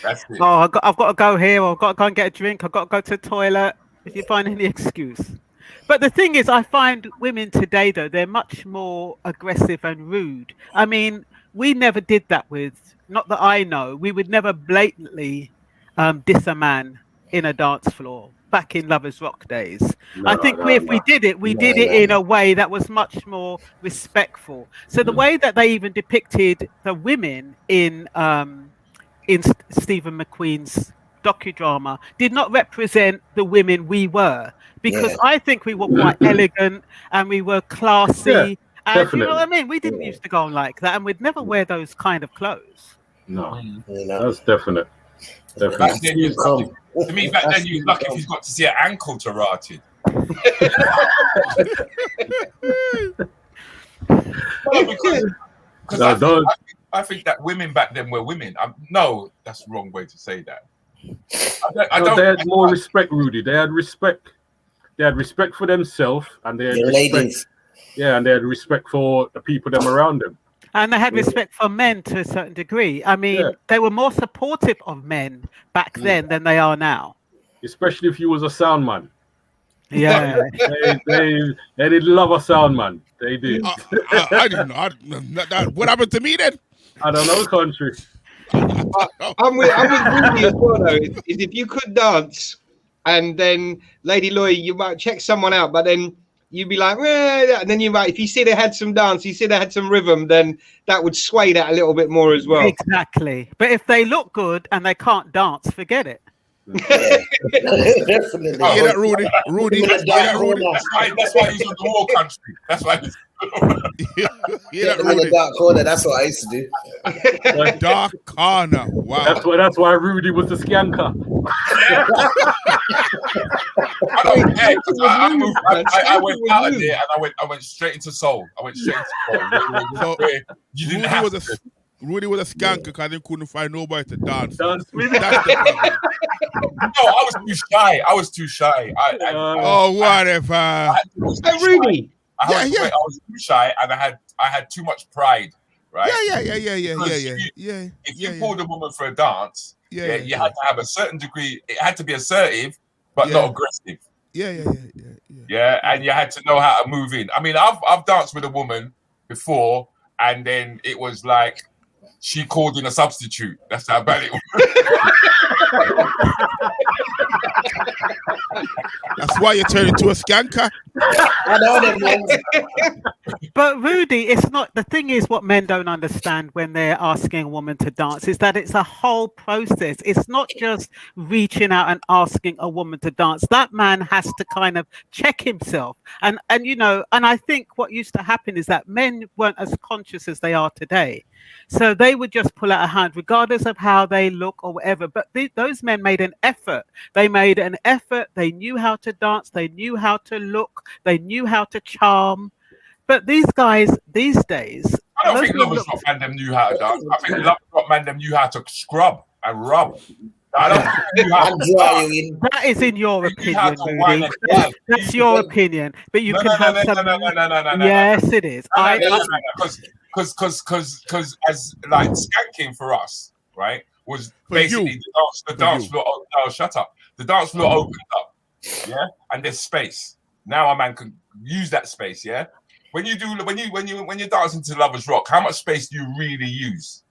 That's it. Oh, I've got to go here, or I've got to go and get a drink. I've got to go to the toilet. If you find any excuse. But the thing is, I find women today, though, they're much more aggressive and rude. I mean, we never did that with, not that I know, we would never blatantly diss a man in a dance floor back in Lovers Rock days. I think if we did it, we did it in a way that was much more respectful. So the way that they even depicted the women in Stephen McQueen's docudrama did not represent the women we were, because I think we were quite elegant and we were classy, and you know what I mean, we didn't used to go on like that, and we'd never wear those kind of clothes. No, that's definite. Back then, to me, back then, you was lucky if you got to see an ankle to rotted. Because I think that women back then were women. No, that's the wrong way to say that. They had more respect, Rudy. They had respect. They had respect for themselves, and they had respect. Yeah, and they had respect for the people them around them. And they had respect for men to a certain degree. I mean, they were more supportive of men back then than they are now. Especially if you was a sound man. Yeah. they did love a sound man. They did. I didn't know. What happened to me then? I don't know, country. I'm with Rudy as well, though. Is if you could dance, and then Lady Loy, you might check someone out, but then you'd be like, and then you might, if you see they had some dance, you see they had some rhythm, then that would sway that a little bit more as well. Exactly. But if they look good and they can't dance, forget it. Definitely. Hear that, Rudy? Rudy. That's why he's on the war country. That's why he's in the dark corner. That's what I used to do. The dark corner. Wow. That's why Rudy was the skanker. I don't care, because I went out of there and I went straight into soul. So you didn't have to. Rudy was a skanker because he couldn't find nobody to dance. No, I was too shy. Whatever. Rudy. I was too shy, and I had too much pride. Right? Yeah. If you pulled a woman for a dance, you had to have a certain degree. It had to be assertive, but not aggressive. Yeah, and you had to know how to move in. I mean, I've danced with a woman before, and then it was like she called in a substitute. That's how bad it was. That's why you turn into a skanker. I know them. But Rudy, it's not, the thing is, what men don't understand when they're asking a woman to dance is that it's a whole process. It's not just reaching out and asking a woman to dance. That man has to kind of check himself. And you know, and I think what used to happen is that men weren't as conscious as they are today. So they would just pull out a hand, regardless of how they look or whatever. But those men made an effort. They made an effort. They knew how to dance. They knew how to look. They knew how to charm. But these guys these days, I don't think Lovers Rock man them knew how to dance. I think Lovers Rock man them knew how to scrub and rub. I don't think they knew how to that is in your opinion, Rudy. That's your opinion. But you can have some. Yes, it is. Because as like skanking for us, right, was basically the dance floor. Oh, shut up. The dance floor opened up, yeah, and there's space. Now a man can use that space, yeah. When you're dancing to Lovers Rock, how much space do you really use?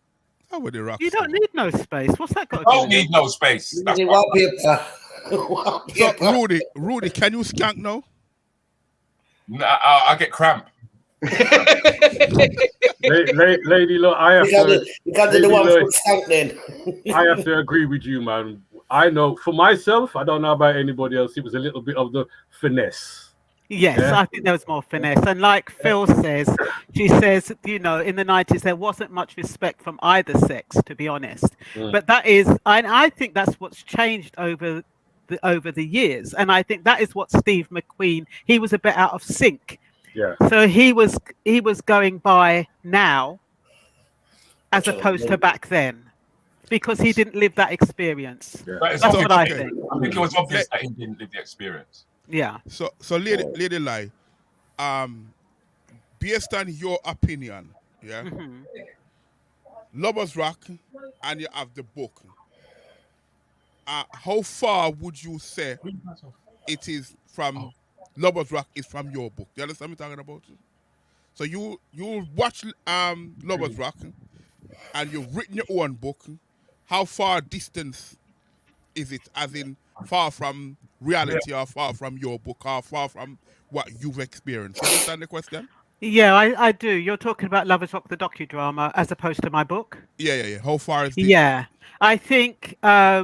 Oh, with the rock. You don't need no space. What's that got? Don't need no space. That's so, Rudy, can you skank now? Nah, I get cramp. Lady, look, I have to agree with you, man. I know for myself, I don't know about anybody else. It was a little bit of the finesse. Yes, yeah. I think there was more finesse. And like Phil says, she says, you know, in the 90s, there wasn't much respect from either sex, to be honest. But that is, I think that's what's changed over the years. And I think that is what Steve McQueen, he was a bit out of sync. Yeah. So he was going by now as opposed to back then. Because he didn't live that experience. Yeah. That's what I think. I think it was obvious that he didn't live the experience. Yeah. So Lady Lai, based on your opinion, yeah, Lovers Rock, and you have the book. How far would you say it is from Lovers Rock is from your book? Do you understand what I'm talking about? So you watch Lovers Rock, and you've written your own book. How far distance is it, as in far from reality or far from your book or far from what you've experienced? You understand the question? Yeah, I do. You're talking about Lovers Rock, the docudrama, as opposed to my book? Yeah. How far is this? Yeah. I think, I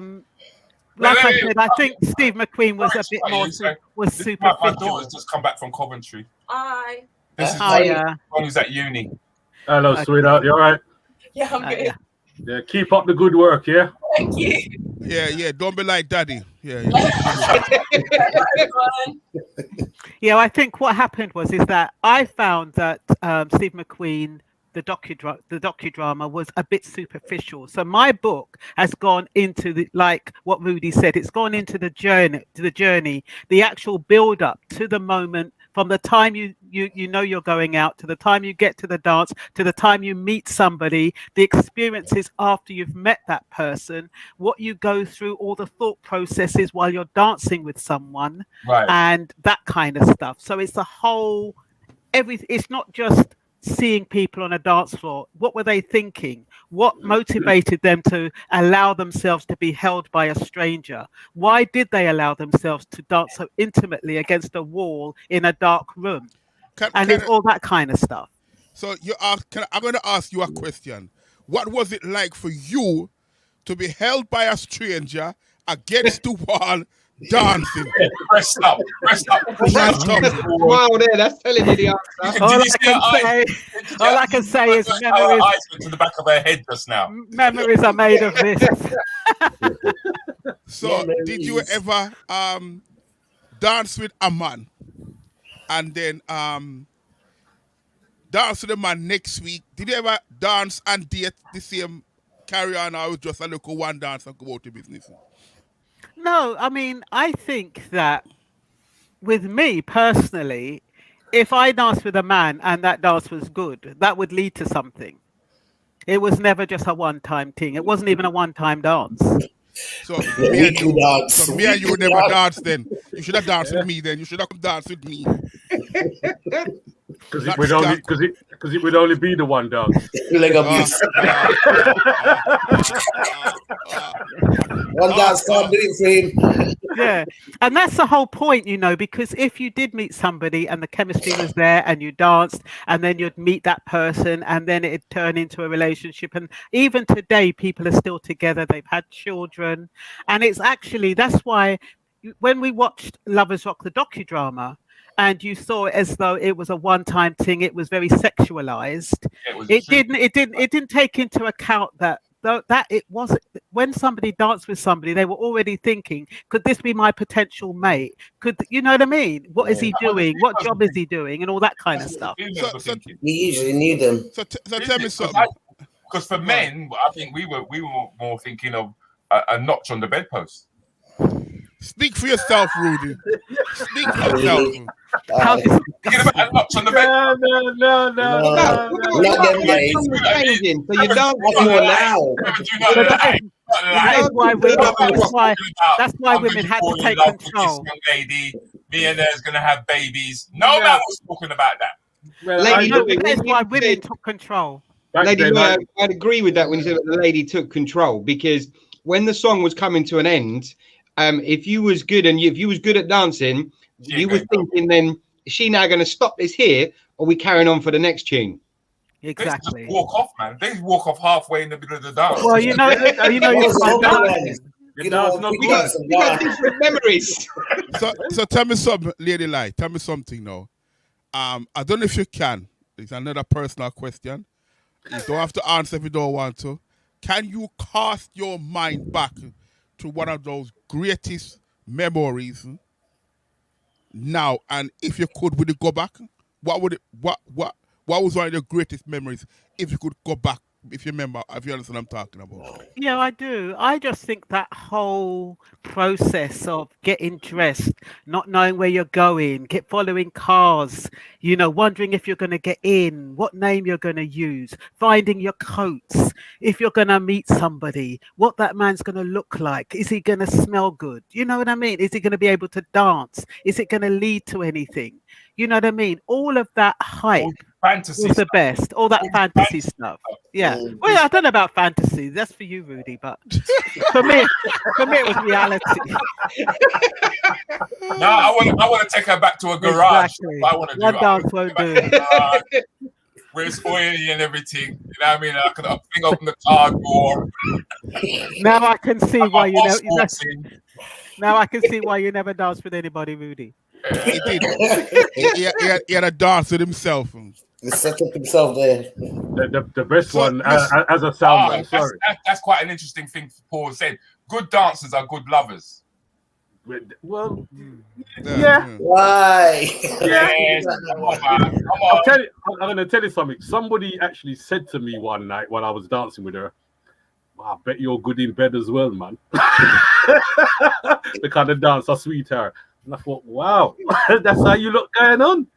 said, I think Steve McQueen was a bit more superficial. My daughter's just come back from Coventry. Hi. This is one who's at uni. Hello, sweetheart. You all right? Yeah, I'm good. Yeah, keep up the good work, yeah? Thank you. Yeah, don't be like daddy. Yeah. Yeah, I think what happened is that I found that Steve McQueen, the docudrama was a bit superficial. So my book has gone into like what Rudy said, it's gone into the journey, the actual build up to the moment, from the time you know you're going out to the time you get to the dance to the time you meet somebody, the experiences after you've met that person, what you go through, all the thought processes while you're dancing with someone, right, and that kind of stuff. So it's a whole it's not just seeing people on a dance floor. What were they thinking? What motivated them to allow themselves to be held by a stranger? Why did they allow themselves to dance so intimately against a wall in a dark room? It's all that kind of stuff. So I'm going to ask you a question. What was it like for you to be held by a stranger against the wall dancing? Press up. Wow, there, that's telling you the answer. All I can say is memories. Eyes went to the back of her head just now. Memories are made of this. So, did you ever dance with a man and then dance with a man next week? Did you ever dance and date the same carry on, or was just a little one dance and go out to business? No, I mean, I think that with me personally, if I danced with a man and that dance was good, that would lead to something. It was never just a one-time thing. It wasn't even a one-time dance. So me and you would never dance then. You should have danced with me then. You should have come dance with me. Because it would only be the one dance. Leg abuse. One dance can't do it for him. Yeah, and that's the whole point, you know, because if you did meet somebody and the chemistry was there and you danced, and then you'd meet that person and then it'd turn into a relationship, and even today people are still together, they've had children, and it's actually, that's why when we watched Lovers Rock, the docudrama, and you saw it as though it was a one-time thing, it was very sexualized. It didn't take into account that it wasn't, when somebody danced with somebody, they were already thinking, could this be my potential mate? Could, you know what I mean? What is he doing? What job is he doing? And all that kind of stuff. You usually need them. So tell me something. Because for men, I think we were more thinking of a notch on the bedpost. Speak for yourself, Rudy. Speak for yourself. Thinking about a notch on the bed. So you don't more now. That's why women had to take control. Lady, me and her's gonna have babies. No man was talking about that. That's why women took control. Lady, I'd agree with that when you said the lady took control, because when the song was coming to an end, if you was good and if you was good at dancing, you were thinking, then is she now going to stop this here, or are we carrying on for the next tune? Exactly. They just walk off, man. They walk off halfway in the middle of the dance. Well, you know, you got different memories. So tell me something, Lady Light. Tell me something now. I don't know if you can. It's another personal question. You don't have to answer if you don't want to. Can you cast your mind back to one of those greatest memories now? And if you could, would you go back? What was one of your greatest memories if you could go back? If you remember, if you understand what I'm talking about. Yeah, I do. I just think that whole process of getting dressed, not knowing where you're going, following cars, you know, wondering if you're going to get in, what name you're going to use, finding your coats, if you're going to meet somebody, what that man's going to look like. Is he going to smell good? You know what I mean? Is he going to be able to dance? Is it going to lead to anything? You know what I mean? All of that hype was the best. All that fantasy stuff. Yeah. Well, I don't know about fantasy. That's for you, Rudy. But for me, it was reality. No, I want to take her back to a garage. Exactly. I want to do one dance won't do. Where it's oily and everything. You know what I mean? I can open the car door. Now I can see why you never. Now I can see why you never danced with anybody, Rudy. He did. He had a dance with himself. He set up himself there. The best one as a soundman. Sorry, that's quite an interesting thing Paul said. Good dancers are good lovers. Well, yeah. Why? Yes. Come on. I'm going to tell you something. Somebody actually said to me one night while I was dancing with her, I bet you're good in bed as well, man. The kind of dance I sweetheart. And I thought, wow, that's how you look going on.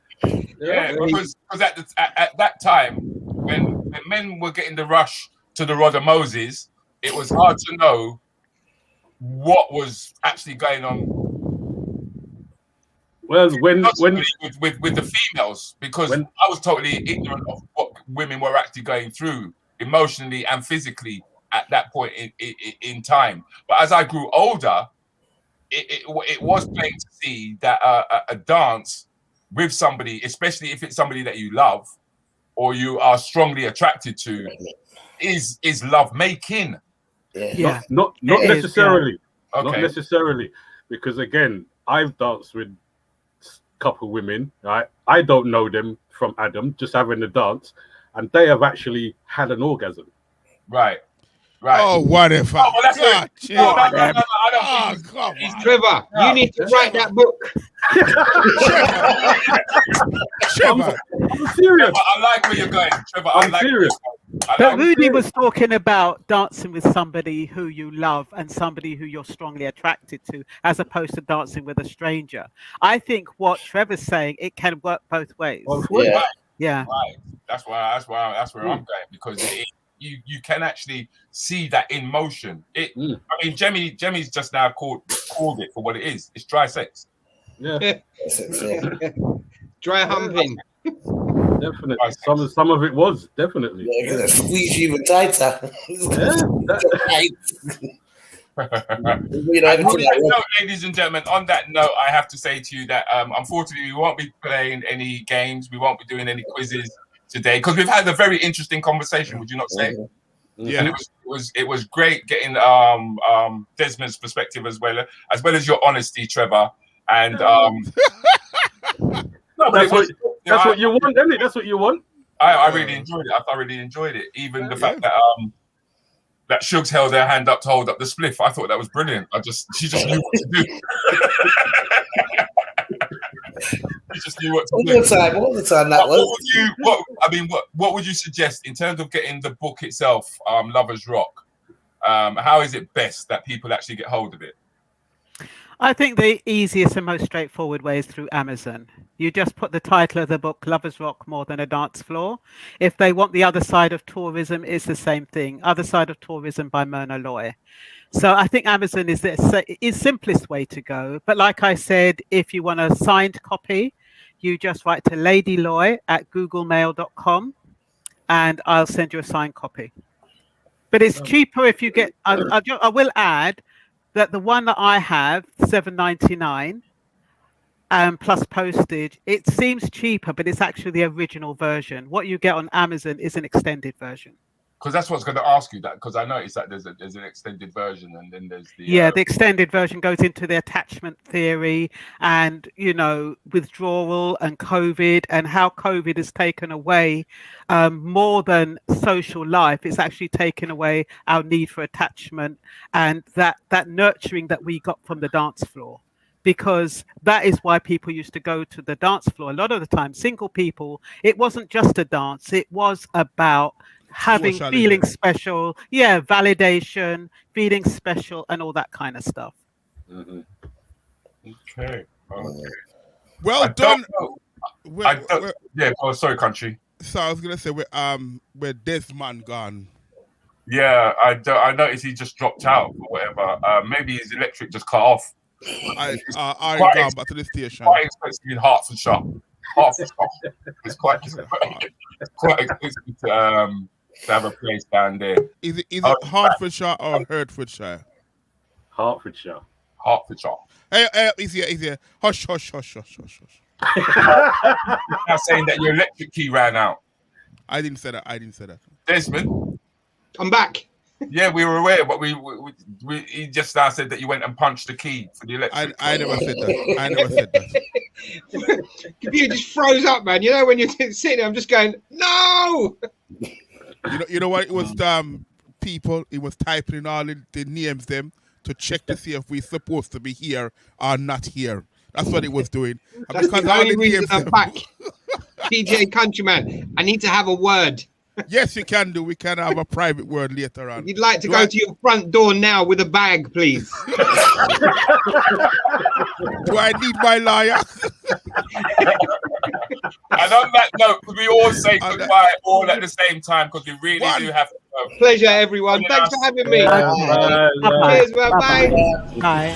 Yeah, because at that time, when men were getting the rush to the Rod of Moses, it was hard to know what was actually going on. Well, when with the females, because I was totally ignorant of what women were actually going through emotionally and physically at that point in time. But as I grew older, it was plain to see that a dance with somebody, especially if it's somebody that you love or you are strongly attracted to, is love making. Yeah, not necessarily. Yeah. Okay. Not necessarily, because again, I've danced with a couple of women. Right, I don't know them from Adam, just having the dance, and they have actually had an orgasm. Right. Oh, whatever. Oh, well, that's God, no, I don't come on. Trevor, you need to write that book. Trevor. I'm serious. I like where you're going, Trevor. I'm serious. But Rudy was talking about dancing with somebody who you love and somebody who you're strongly attracted to, as opposed to dancing with a stranger. I think what Trevor's saying, it can work both ways. Yeah. Right. That's where I'm going, because you can actually see that in motion. I mean, Jemmy's just now called it for what it is. It's dry sex. Yeah. Dry humping. Definitely. Some of it was, definitely. Yeah, gonna squeeze you even tighter. Ladies and gentlemen, on that note, I have to say to you that unfortunately we won't be playing any games, we won't be doing any quizzes today because we've had a very interesting conversation. Would you not say? Yeah, and it was great getting Desmond's perspective as well as your honesty, Trevor. And that's what you want, isn't it? That's what you want. I really enjoyed it. I thoroughly enjoyed it. Even the fact that that Shugs held their hand up to hold up the spliff. I thought that was brilliant. She just knew what to do. She just knew what to do. All the time that was. What would you suggest in terms of getting the book itself, Lovers Rock? How is it best that people actually get hold of it? I think the easiest and most straightforward way is through Amazon. You just put the title of the book, Lovers Rock More Than a Dance Floor. If they want The Other Side of Tourism, it's the same thing. Other Side of Tourism by Myrna Loy. So I think Amazon is the simplest way to go. But like I said, if you want a signed copy, you just write to ladyloy@googlemail.com and I'll send you a signed copy. But it's cheaper if you get, I will add, that the one that I have, $7.99, plus postage, it seems cheaper, but it's actually the original version. What you get on Amazon is an extended version. Because that's what's going to ask you that. Because I noticed that there's an extended version, and then there's the the extended version goes into the attachment theory and withdrawal and COVID and how COVID has taken away more than social life. It's actually taken away our need for attachment and that nurturing that we got from the dance floor. Because that is why people used to go to the dance floor. A lot of the time, single people, it wasn't just a dance. It was about feeling special, validation, feeling special, and all that kind of stuff. Mm-hmm. Okay. Well done. Sorry, country. So I was gonna say where Desmond gone. Yeah, I noticed he just dropped out or whatever. Maybe his electric just cut off. I gone back to the station. Quite expensive in Hertfordshire. It's quite expensive to have a place down there. Is it Hertfordshire or Hertfordshire? Hertfordshire. Hey, easier. Hush. You're now saying that your electric key ran out. I didn't say that. Desmond, I'm back. Yeah, we were aware, but we he just now said that you went and punched the key for the electric. I never said that. Computer just froze up, man. You know when you're sitting there, I'm just going, no. You know what? It was people. It was typing in all the names them to check to see if we're supposed to be here or not here. That's what it was doing. That's the only reason I'm back. DJ Countryman, I need to have a word. Yes, you can do. We can have a private word later on. You'd like to go to your front door now with a bag, please. Do I need my lawyer? And on that note, we all say goodbye all at the same time because we really do have to go. Pleasure, everyone. Thanks for having me. Cheers, bye. Bye.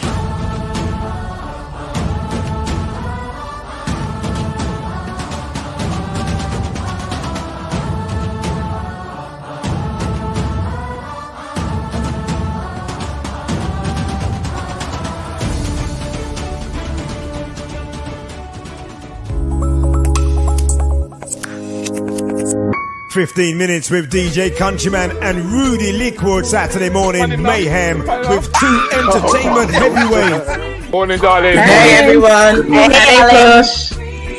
"15 Minutes with DJ Countryman and Rudi Lickwood, Saturday morning mayhem with two entertainment heavyweights." Morning, darling. Hey, everyone. Hey, Push.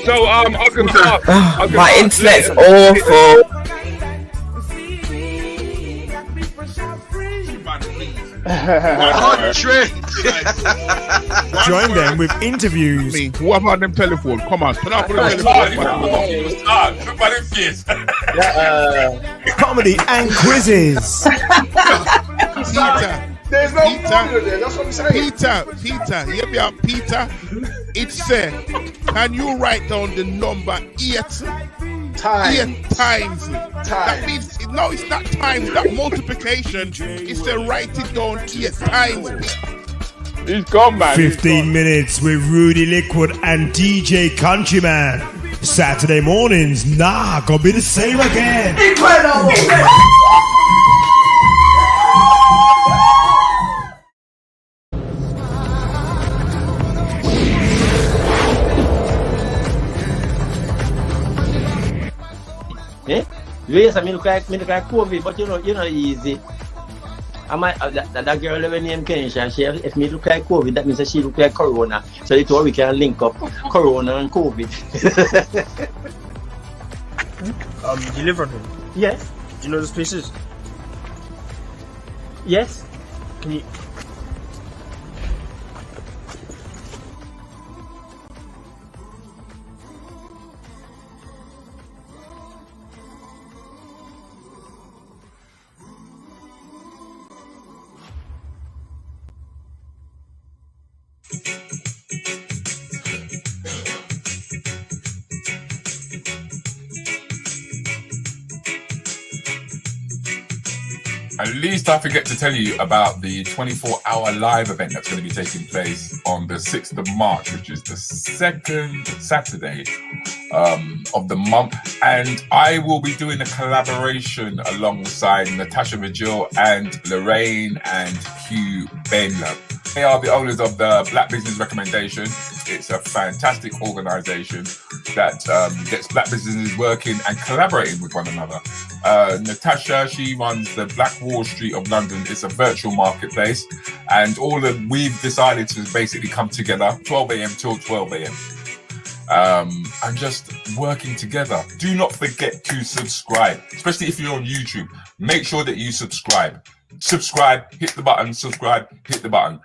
So, I can start. My internet's awful. Join them with interviews. Who have on them telephone? Come on, turn off the telephone. Comedy and quizzes. There's no problem there. That's what I'm saying. Peter, hear me out, Peter. It said, can you write down the number 8 times? That means, no, it's not times, that multiplication. It's to write it down 8 times. He's gone, man. 15 minutes with Rudi Lickwood and DJ Countryman. Saturday mornings, gonna be the same again. Incredible! Yes, I mean, look like COVID, but you know, easy. I might that girl living in Kenya. She, if me look like COVID, that means that she look like Corona. So it's all we can link up Corona and COVID. You live on him? Yes. Do you know those places? Yes. Can you? At least I forget to tell you about the 24-hour live event that's going to be taking place on the 6th of March, which is the second Saturday of the month. And I will be doing a collaboration alongside Natasha Vigil and Lorraine and Hugh Benler. They are the owners of the Black Business Recommendation. It's a fantastic organization that gets black businesses working and collaborating with one another. Natasha, she runs the Black Wall Street of London. It's a virtual marketplace, and all that we've decided to basically come together 12 a.m. till 12 a.m. And just working together. Do not forget to subscribe, especially if you're on YouTube. Make sure that you subscribe. Subscribe, hit the button, subscribe, hit the button.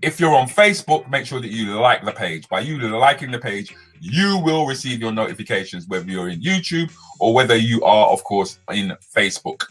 If you're on Facebook, make sure that you like the page. By you liking the page, you will receive your notifications, whether you're in YouTube or whether you are, of course, in Facebook.